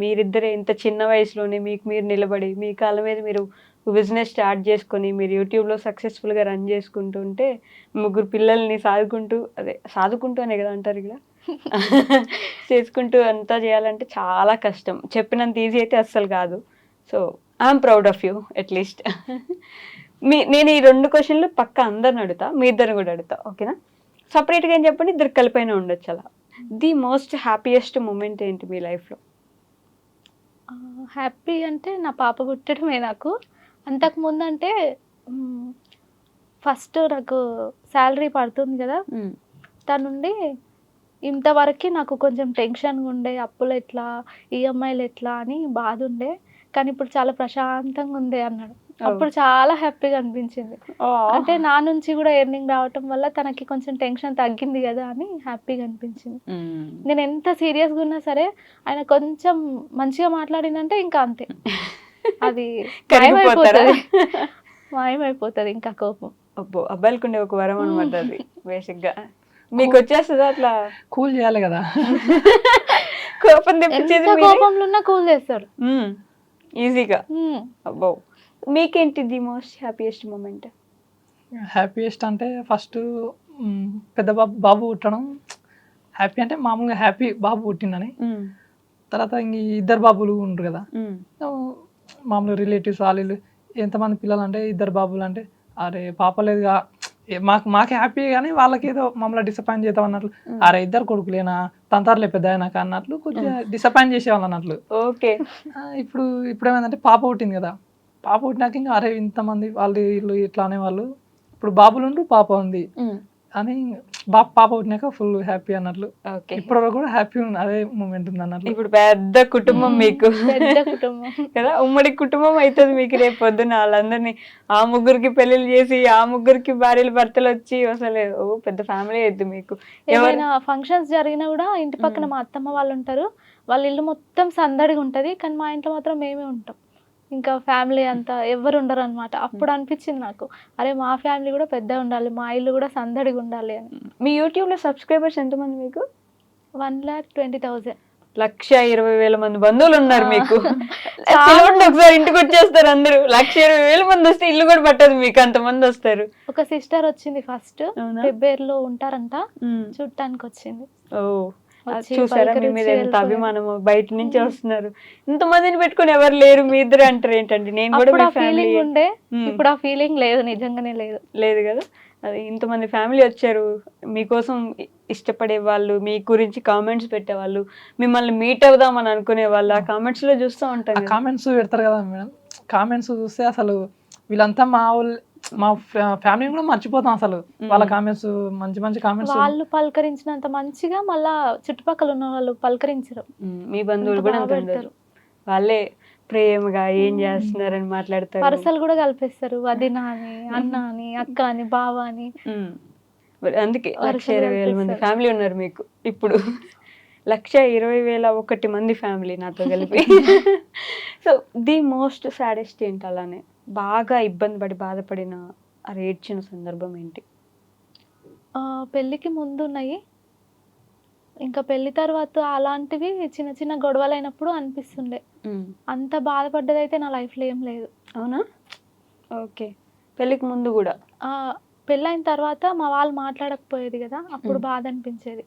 మీరిద్దరే ఇంత చిన్న వయసులోనే మీకు మీరు నిలబడి మీ కాళ్ళ మీద మీరు బిజినెస్ స్టార్ట్ చేసుకొని మీరు యూట్యూబ్లో సక్సెస్ఫుల్గా రన్ చేసుకుంటుంటే 3 పిల్లల్ని సాదుకుంటూ అనే కదా అంటారు ఇక్కడ చేసుకుంటూ అంతా చేయాలంటే చాలా కష్టం. చెప్పినంత ఈజీ అయితే అస్సలు కాదు. So I'm proud of you at least. నేను ఈ 2 క్వశ్చన్లు పక్క అందరిని అడుగుతా, మీ ఇద్దరు కూడా అడుగుతా, ఓకేనా? సపరేట్గా ఏం చెప్పండి, ఇద్దరు కలిపైన ఉండొచ్చు. అలా ది మోస్ట్ హ్యాపీయెస్ట్ మూమెంట్ ఏంటి మీ లైఫ్లో? హ్యాపీ అంటే నా పాప పుట్టడమే నాకు. అంతకుముందు అంటే ఫస్ట్ నాకు శాలరీ పడుతుంది కదా, తనుండి ఇంతవరకు నాకు కొంచెం టెన్షన్గా ఉండే, అప్పులు ఎట్లా, ఈఎంఐలు ఎట్లా అని బాధ ఉండే. కానీ ఇప్పుడు చాలా ప్రశాంతంగా ఉంది అన్నాడు. అప్పుడు చాలా హ్యాపీగా అనిపించింది. అంటే నా నుంచి కూడా ఎర్నింగ్ రావటం వల్ల తనకి కొంచెం టెన్షన్ తగ్గింది కదా అని హ్యాపీగా అనిపించింది. నేను ఎంత సీరియస్గా ఉన్నా సరే ఆయన కొంచెం మంచిగా మాట్లాడిందంటే ఇంకా అంతే, అది మాయమైపోతుంది ఇంకా కోపం. అబ్బో, అబ్బాయిలకు ఉండే ఒక వరం అనమాట అది బేసిక్గా. మీకు వచ్చేస్తుందా అట్లా? కూల్ చేయాలి కదా. కోపం తెప్పించేది కోపంలో ఉన్నా కూల్ చేస్తాడు ఈజీగా. అబ్బో, మీకేంటి the most happiest moment? Happiest అంటే ఫస్ట్ పెద్ద బాబు పుట్టడం హ్యాపీ. అంటే మామూలుగా హ్యాపీ బాబు పుట్టిందని. తర్వాత ఇంక 2 బాబులు ఉండరు కదా, మామూలు రిలేటివ్స్ వాళ్ళు ఎంతమంది పిల్లలు అంటే 2 బాబులు అంటే అరే పాప లేదుగా మాకు హ్యాపీ, కానీ వాళ్ళకి ఏదో మమ్మల్ని డిసప్పాయింట్ చేద్దాం అన్నట్లు. అరే 2 కొడుకులేనా తంతారులే పెద్ద నాకు అన్నట్లు కొంచెం డిసప్పాయింట్ చేసేవాళ్ళు అన్నట్లు. ఓకే. ఇప్పుడు ఏమైందంటే పాప పుట్టింది కదా, పాప పుట్టినాక ఇంకా అరే ఇంతమంది వాళ్ళు వీళ్ళు ఇట్లా అనేవాళ్ళు. ఇప్పుడు బాబులు ఉండు పాప ఉంది అని పాప పుట్టినాక ఫుల్ హ్యాపీ అన్నట్లు. ఇప్పుడు కూడా హ్యాపీ ఉంది, అదే మూమెంట్ ఉంది అన్నట్లు. ఇప్పుడు పెద్ద కుటుంబం మీకు, పెద్ద కుటుంబం కదా, ఉమ్మడి కుటుంబం అవుతుంది మీకు రేపు పొద్దున. వాళ్ళందరినీ ఆ 3కి పెళ్లిళ్ళు చేసి ఆ 3కి భార్యలు భర్తలు వచ్చి అసలు పెద్ద ఫ్యామిలీ అవుతుంది మీకు. ఏమైనా ఫంక్షన్స్ జరిగినా కూడా ఇంటి పక్కన మా అత్తమ్మ వాళ్ళు ఉంటారు, వాళ్ళ ఇల్లు మొత్తం సందడిగా ఉంటది, కానీ మా ఇంట్లో మాత్రం మేమే ఉంటాం, ఇంకా ఫ్యామిలీ అంతా ఎవరు ఉండరు అనమాట. అప్పుడు అనిపించింది నాకు, అరే మా ఫ్యామిలీ కూడా పెద్ద ఉండాలి, మా ఇల్లు కూడా సందడిగా ఉండాలి అని. మీ యూట్యూబ్లో సబ్స్క్రైబర్స్ ఎంతమంది మీకు? 1,20,000. 1,20,000 మంది బంధువులు ఉన్నారు మీకు. ఒకసారి ఇంటికి వచ్చేస్తారు అందరూ. 1,20,000 మంది వస్తే ఇల్లు కూడా పట్టదు మీకు, అంతమంది వస్తారు. ఒక సిస్టర్ వచ్చింది ఫస్ట్, పెబ్బేరులో ఉంటారంట, చూడటానికి వచ్చింది. ఓ, చూసారా మీ మీద ఎంత అభిమానము, బయట నుంచి వస్తున్నారు. ఇంతమందిని పెట్టుకుని ఎవరు లేరు, మీ ఇద్దరు అంటారు ఏంటండి. నేను కూడా ఫీలింగ్ ఉండే, ఇప్పుడు ఆ ఫీలింగ్ లేదు, నిజంగానే లేదు కదా. అది ఇంతమంది ఫ్యామిలీ వచ్చారు మీకోసం, ఇష్టపడే వాళ్ళు, మీ గురించి కామెంట్స్ పెట్టేవాళ్ళు, మిమ్మల్ని మీట్ అవుదామని అనుకునే వాళ్ళు, ఆ కామెంట్స్ లో చూస్తూ ఉంటారు. కామెంట్స్ పెడతారు కదా మేడం, కామెంట్స్ చూస్తే అసలు వీళ్ళంతా మా ఫ్యామిలీ కూడా మర్చిపోతాం అసలు. వాళ్ళ కామెంట్స్ మంచి మంచి కామెంట్స్, వాళ్ళు పలకరించినంత మంచిగా మళ్ళా చుట్టుపక్కల ఉన్న వాళ్ళు పలకరించరు. మీ బంధువులు కూడా అంటారు, వాళ్ళే ప్రేమగా ఏం చేస్తున్నారని మాట్లాడతారు, వరుసలు కూడా కలిపేస్తారు, వదిన అని, అన్న అని, అక్క అని, బావ అని. అందుకే 1,20,000 మంది ఫ్యామిలీ ఉన్నారు మీకు ఇప్పుడు. 1,20,001 మంది ఫ్యామిలీ నాతో కలిపి. సో ది మోస్ట్ సాడెస్ట్ ఏంటి, అలానే బాగా ఇబ్బంది పడి బాధపడిన ఏడ్చిన సందర్భం ఏంటి? పెళ్ళికి ముందు ఉన్నాయి, ఇంకా పెళ్లి తర్వాత అలాంటివి చిన్న చిన్న గొడవలు అయినప్పుడు అనిపిస్తుండే. అంత బాధపడ్డది అయితే నా లైఫ్లో ఏం లేదు. అవునా? ఓకే. పెళ్ళికి ముందు కూడా? పెళ్ళైన తర్వాత మా వాళ్ళు మాట్లాడకపోయేది కదా, అప్పుడు బాధ అనిపించేది,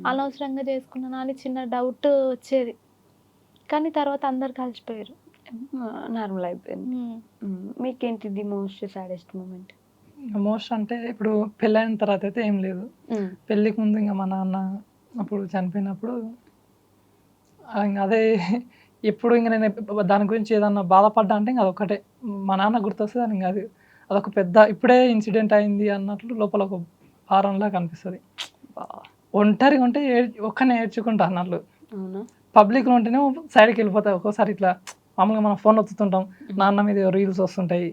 అనవసరంగా చేసుకున్నాను అని చిన్న డౌట్ వచ్చేది. కానీ తర్వాత అందరు కలిసిపోయారు, నార్మల్ అయిపోయింది. మీకేంటి the most saddest moment? Most అంటే ఇప్పుడు పెళ్ళైన తర్వాత అయితే ఏం లేదు. పెళ్ళికి ముందు ఇంకా మా నాన్న అప్పుడు చనిపోయినప్పుడు ఇంకా అదే ఎప్పుడు ఇంకా నేను దాని గురించి ఏదన్నా బాధపడ్డా అంటే ఇంకా అదొక్కటే, మా నాన్న గుర్తొస్తుంది. అని ఇంకా అదొక పెద్ద ఇప్పుడే ఇన్సిడెంట్ అయింది అన్నట్లు లోపల ఒక భారంలా కనిపిస్తుంది. ఒంటరిగా ఉంటే ఒక్కనే ఏడ్చుకుంటా అన్నట్లు, పబ్లిక్లో ఉంటేనే సైడ్కి వెళ్ళిపోతాయి. ఒక్కోసారి ఇట్లా మామూలుగా మనం ఫోన్ వస్తుంటాం, నాన్న మీద రీల్స్ వస్తుంటాయి,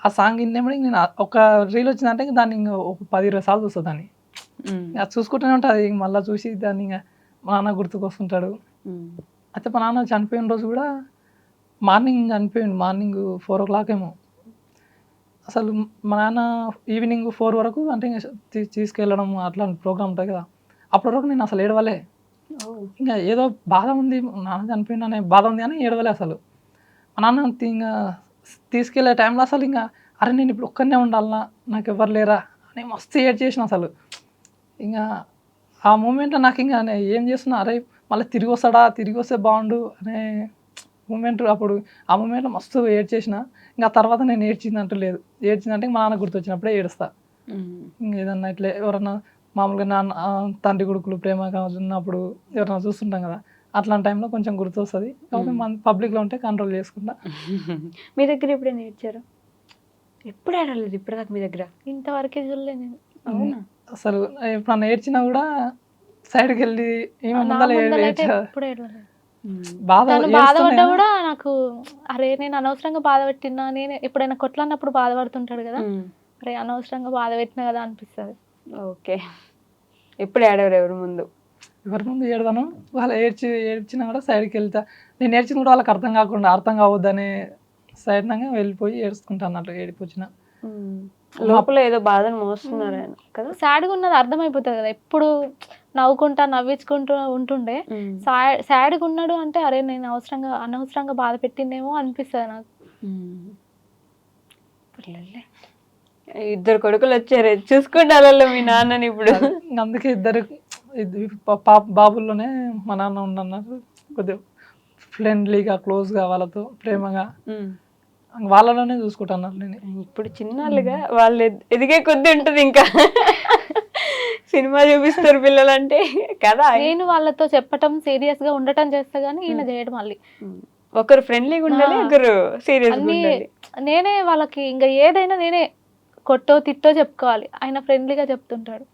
ఆ సాంగ్ విన్నప్పుడు నేను ఒక రీల్ వచ్చిందంటే దాన్ని ఇంకా ఒక 10-20 సార్లు చూస్తుంది. దాన్ని అది చూసుకుంటూనే ఉంటుంది, మళ్ళీ చూసి దాన్ని ఇంకా మా నాన్న గుర్తుకు వస్తుంటాడు. అయితే మా నాన్న చనిపోయిన రోజు కూడా మార్నింగ్ చనిపోయింది, మార్నింగ్ 4 o'clock ఏమో. అసలు మా నాన్న ఈవినింగ్ 4 వరకు అంటే తీసుకెళ్ళడం అట్లాంటి ప్రోగ్రామ్ ఉంటుంది కదా, అప్పటి వరకు నేను అసలు ఏడవలే. ఇంకా ఏదో బాధ ఉంది, నాన్న చనిపోయింది అనే బాధ ఉంది అని ఏడవలే అసలు. మా నాన్న ఇంకా తీసుకెళ్లే టైంలో అసలు ఇంకా అరే నేను ఇప్పుడు ఒక్కనే ఉండాలనా, నాకు ఎవరు లేరా అని మస్తు ఏడ్ చేసిన అసలు. ఇంకా ఆ మూమెంట్లో నాకు ఇంకా ఏం చేస్తున్నా, అరే మళ్ళీ తిరిగి వస్తాడా, తిరిగి వస్తే బాగుండు అనే మూమెంట్. అప్పుడు ఆ మూమెంట్లో మస్తు ఏడ్ చేసిన. ఇంకా తర్వాత నేను ఏడ్చిందంటూ లేదు, ఏడ్చిందంటే మా నాన్న గుర్తొచ్చినప్పుడే ఏడుస్తా. ఇంకా ఏదన్నా ఇట్లా ఎవరన్నా మామూలుగా నాన్న తండ్రి కొడుకులు ప్రేమగా ఉన్నప్పుడు ఎవరైనా చూస్తుంటాం కదా, అట్లాంటి టైంలో కొంచెం గుర్తు వస్తుంది. కాబట్టి మన పబ్లిక్లో ఉంటే కంట్రోల్ చేసుకుంటా. మీ దగ్గర ఎప్పుడైనా ఏడ్చారు? ఎప్పుడు ఏడలేదు ఇప్పటిదాకా మీ దగ్గర? ఇంతవరకే చూడలే నేను. అవునా? అసలు ఎప్పుడన్నా ఏడ్చినా కూడా సైడ్కి వెళ్ళి నా ముందర అయితే ఏడ్చా, ఎప్పుడు ఏడవలేదు. బాధ తను ఏడుస్తూనే బాధపడ్డా కూడా నాకు అరే నేను అనవసరంగా బాధ పెట్టినా, నేను ఎప్పుడైనా కొట్లాడినప్పుడు బాధపడుతుంటాడు కదా, అరే అనవసరంగా బాధ పెట్టినా కదా అనిపిస్తుంది. ఓకే. ఎప్పుడు ఏడవరు ఎవరి ముందు? ఎవరి ముందు ఏడవను, వాళ్ళు ఏడ్చినా కూడా సైడ్కి వెళ్తా. నేను ఏడ్చింది కూడా వాళ్ళకి అర్థం కాకుండా, అర్థం కావద్దనే సైడ్నంగా వెళ్ళిపోయి ఏడుచుకుంటా అన్నట్లు ఏడిపోచిన. లోపల ఏదో బాధను మోస్తున్నారు ఆయన కదా. సాడ్గా ఉన్నది అర్థమైపోతుంది కదా, ఎప్పుడు నవ్వుకుంటా నవ్వించుకుంటూ ఉంటుండే సాడ్గా ఉన్నాడు అంటే అరే నేను అనవసరంగా బాధ పెట్టిందేమో అనిపిస్తుంది నాకు. ఇద్దరు కొడుకులు వచ్చారు, చూసుకుంటారో మీ నాన్నని ఇప్పుడు. అందుకే ఇద్దరు బాబుల్లోనే మా నాన్న ఉండన్నారు, కొద్దిగా ఫ్రెండ్లీగా క్లోజ్గా వాళ్ళతో ప్రేమగా వాళ్ళలోనే చూసుకుంటున్నారు. నేను ఇప్పుడు చిన్నాళ్ళుగా వాళ్ళు ఎదిగే కొద్ది ఉంటుంది ఇంకా సినిమా చూపిస్తారు పిల్లలంటే కదా. నేను వాళ్ళతో చెప్పటం సీరియస్ గా ఉండటం చేస్తా గానీ ఈయన చేయడం మళ్ళీ ఒకరు ఫ్రెండ్లీగా ఉండాలి, ఒకరు సీరియస్ ఉండాలి. నేనే వాళ్ళకి ఇంకా ఏదైనా నేనే కొట్టో తిట్టో చెప్పుకోవాలి, ఆయన ఫ్రెండ్లీగా చెప్తుంటాడు.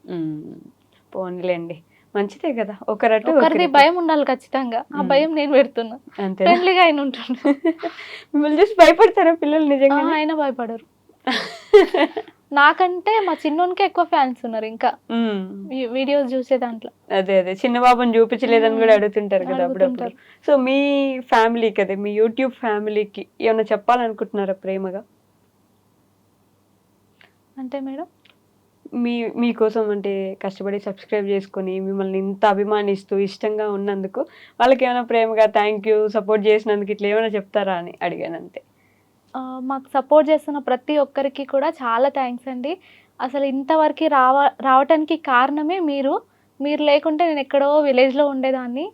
పోనీలేండి, మంచిదే కదా. ఒకరిది భయం ఉండాలి ఖచ్చితంగా, ఆ భయం నేను పెడుతున్నా. అంతే, ఫ్రెండ్లీగా ఆయన ఉంటుండు. మిమ్మల్ని చూసి భయపడతారా పిల్లలు? నిజంగా ఆయన భయపడరు. నాకంటే మా చిన్నోనికే ఎక్కువ ఫ్యాన్స్ ఉన్నారు ఇంకా వీడియోస్ చూసే దాంట్లో. అదే చిన్న బాబుని చూపించలేదని కూడా అడుగుతుంటారు కదా అప్పుడప్పుడు. సో మీ ఫ్యామిలీ కదా, మీ యూట్యూబ్ ఫ్యామిలీకి ఏమైనా చెప్పాలనుకుంటున్నారా ప్రేమగా? అంటే మేడం మీకోసం అంటే కష్టపడి సబ్స్క్రైబ్ చేసుకొని మిమ్మల్ని ఇంత అభిమానిస్తూ ఇష్టంగా ఉన్నందుకు వాళ్ళకి ఏమైనా ప్రేమగా థ్యాంక్ యూ, సపోర్ట్ చేసినందుకు ఇట్లా ఏమైనా చెప్తారా అని అడిగాను అంతే. మాకు సపోర్ట్ చేస్తున్న ప్రతి ఒక్కరికి కూడా చాలా థ్యాంక్స్ అండి. అసలు ఇంతవరకు రావటానికి కారణమే మీరు లేకుంటే నేను ఎక్కడో విలేజ్లో ఉండేదాన్ని.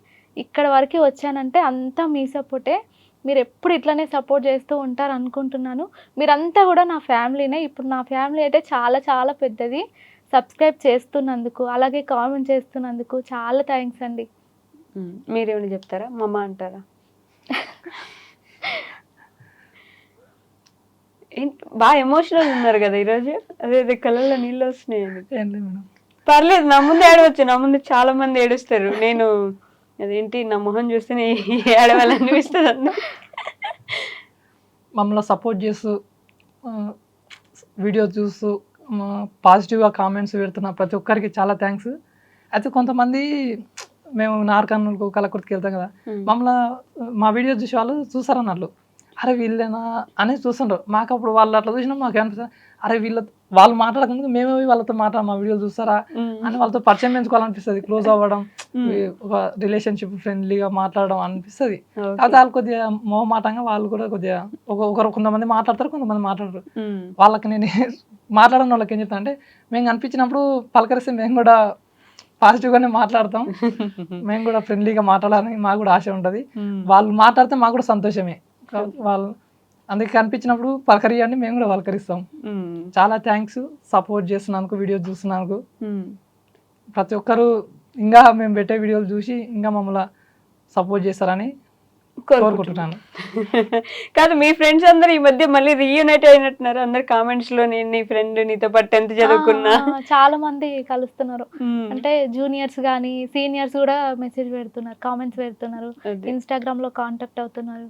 ఇక్కడ వరకు వచ్చానంటే అంతా మీ సపోర్టే. మీరు ఎప్పుడు ఇట్లనే సపోర్ట్ చేస్తూ ఉంటారు అనుకుంటున్నాను. మీరంతా కూడా నా ఫ్యామిలీనే. ఇప్పుడు నా ఫ్యామిలీ అయితే చాలా చాలా పెద్దది. సబ్స్క్రైబ్ చేస్తున్నందుకు, అలాగే కామెంట్ చేస్తున్నందుకు చాలా థ్యాంక్స్ అండి. మీరేమైనా చెప్తారా? మమ్మ అంటారా? బాగా ఎమోషనల్ ఉన్నారు కదా ఈరోజు, అదే కళ్ళల్లో నీళ్ళు వస్తున్నాయండి. పర్లేదు, నా ముందు ఏడవచ్చు, నా ముందు చాలా మంది ఏడుస్తారు. నేను అదేంటి నా మొహం చూస్తే ఏడవాలనిపిస్తుంది అన్న. మమ్మల్ని సపోర్ట్ చేస్తూ వీడియో చూస్తూ పాజిటివ్గా కామెంట్స్ పెడుతున్న ప్రతి ఒక్కరికి చాలా థ్యాంక్స్. అయితే కొంతమంది మేము నార్కర్నూలుకు కలకుర్తికి వెళ్తాం కదా, మమ్మల్ని మా వీడియో చూసి వాళ్ళు చూసారు అన్నట్లు, అరే వీళ్ళేనా అనేది చూస్తుంటారు. మాకు అప్పుడు వాళ్ళు అట్లా చూసినా మాకు అనిపిస్తుంది, అరే వాళ్ళు మాట్లాడకముందు మేమే వాళ్ళతో మా వీడియోలు చూస్తారా అని వాళ్ళతో పరిచయం పెంచుకోవాలనిపిస్తుంది, క్లోజ్ అవ్వడం, ఒక రిలేషన్షిప్ ఫ్రెండ్లీగా మాట్లాడడం అనిపిస్తుంది. కాకపోతే వాళ్ళు కొద్దిగా మొహమాటంగా వాళ్ళు కూడా కొద్దిగా కొంతమంది మాట్లాడతారు, కొంతమంది మాట్లాడరు. వాళ్ళకి నేను మాట్లాడడం వాళ్ళకి ఏం చెప్తాను అంటే, మేము కనిపించినప్పుడు పలకరిస్తే మేము కూడా పాజిటివ్గానే మాట్లాడతాం, మేము కూడా ఫ్రెండ్లీగా మాట్లాడాలని మాకు కూడా ఆశ ఉంటుంది. వాళ్ళు మాట్లాడితే మాకు కూడా సంతోషమే. వాళ్ళు అందుకే కనిపించినప్పుడు పలకరియండి, మేము కూడా పలకరిస్తాం. చాలా థ్యాంక్స్ సపోర్ట్ చేస్తున్నందుకు, వీడియోస్ చూస్తున్నందుకు. ప్రతి ఒక్కరు ఇంకా మేము పెట్టే వీడియోలు చూసి ఇంకా మమ్మల్ని సపోర్ట్ చేస్తారని కోరుకుంటున్నాను. కాదు, మీ ఫ్రెండ్స్ అందరు ఈ మధ్య మళ్ళీ రీయూనైట్ అయినట్టున్నారు. అందరు కామెంట్స్ లో నేను నీ ఫ్రెండ్, నీతో పాటు 10th చదువుకున్నా. చాలా మంది కలుస్తున్నారు. ఉమ్, అంటే జూనియర్స్ గానీ సీనియర్స్ కూడా మెసేజ్ పెడుతున్నారు, కామెంట్స్ పెడుతున్నారు, అదే. ఇన్స్టాగ్రామ్ లో కాంటాక్ట్ అవుతున్నారు.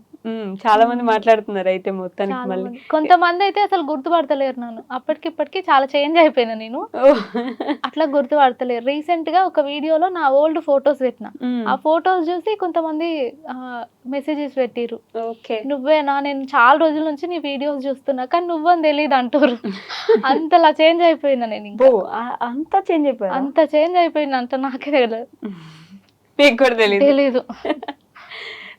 చాలా మంది మాట్లాడుతున్నారు అయితే మొత్తానికి చాలా మళ్ళీ. మంది. కొంతమంది అయితే అసలు గుర్తుపడతలేరు నన్ను. అప్పటికిప్పటికి చాలా చేంజ్ అయిపోయినా నేను. ఓ. అట్లా గుర్తుపడతలేరు. రీసెంట్ గా ఒక వీడియోలో నా ఓల్డ్ ఫొటోస్ పెట్టిన. ఉమ్, ఆ ఫొటోస్ చూసి కొంతమంది మెసేజెస్ పెట్టిర్రు, ఓకే. నువ్వేనా, నేను చాలా రోజుల నుంచి నీ వీడియోస్ చూస్తున్నా కానీ నువ్వని తెలియదు అంటారు. అంతలా చేంజ్ అయిపోయినా నేను. ఇంకా అంతా చేంజ్ అయిపోయారు. అంత చేంజ్ అయిపోయినా అంట నాకే తెలియదు. మీకు కూడా తెలియదు. తెలీదు.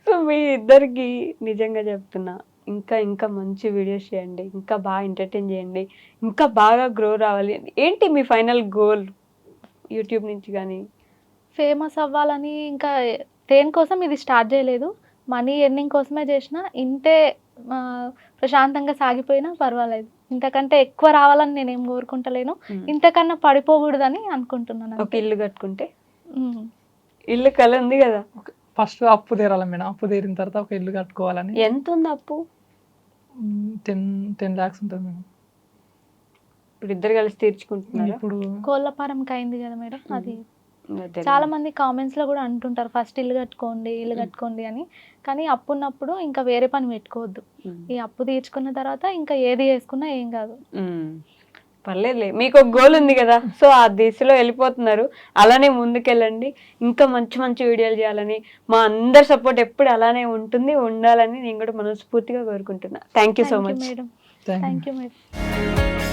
సో మీ ఇద్దరికి నిజంగా చెప్తున్నా, ఇంకా ఇంకా మంచి వీడియోస్ చేయండి, ఇంకా బాగా ఎంటర్టైన్ చేయండి, ఇంకా బాగా గ్రో రావాలి. ఏంటి మీ ఫైనల్ గోల్ యూట్యూబ్ నుంచి కానీ? ఫేమస్ అవ్వాలని, ఇంకా దేనికోసం ఇది స్టార్ట్ చేయలేదు, మనీ ఎర్నింగ్ కోసమే చేసిన. ఇంతే ప్రశాంతంగా సాగిపోయినా పర్వాలేదు. ఇంతకంటే ఎక్కువ రావాలని నేనేం కోరుకుంటలేను, ఇంతకన్నా పడిపోకూడదని అనుకుంటున్నాను. ఒక ఇల్లు కట్టుకుంటే, ఉమ్. ఇల్లు కల ఉంది కదా, ఫస్ట్ అప్పు తీరాలి మేడం. అప్పు తీరిన తర్వాత ఒక ఇల్లు కట్టుకోవాలని. ఎంత ఉంది అప్పు? 10 lakhs ఉంటుంది మేడం. ఇప్పుడు ఇద్దరు కలిసి తీర్చుకుంటున్నారు. ఇప్పుడు కోళ్ళపారంకి అయింది కదా మేడం, అది చాలా మంది కామెంట్స్ లో కూడా అంటుంటారు ఫస్ట్ ఇల్లు కట్టుకోండి, ఇల్లు కట్టుకోండి అని. కానీ అప్పు ఉన్నప్పుడు ఇంకా వేరే పని పెట్టుకోవద్దు. ఈ అప్పు తీర్చుకున్న తర్వాత ఇంకా ఏది చేసుకున్నా ఏం కాదు. పర్లేదులే, మీకు ఒక గోల్ ఉంది కదా, సో ఆ దిశలో వెళ్ళిపోతున్నారు. అలానే ముందుకెళ్ళండి, ఇంకా మంచి మంచి వీడియోలు చేయాలని, మా అందరి సపోర్ట్ ఎప్పుడు అలానే ఉండాలని నేను కూడా మనస్ఫూర్తిగా కోరుకుంటున్నా. Thank you so much madam. Thank you. Thank you madam.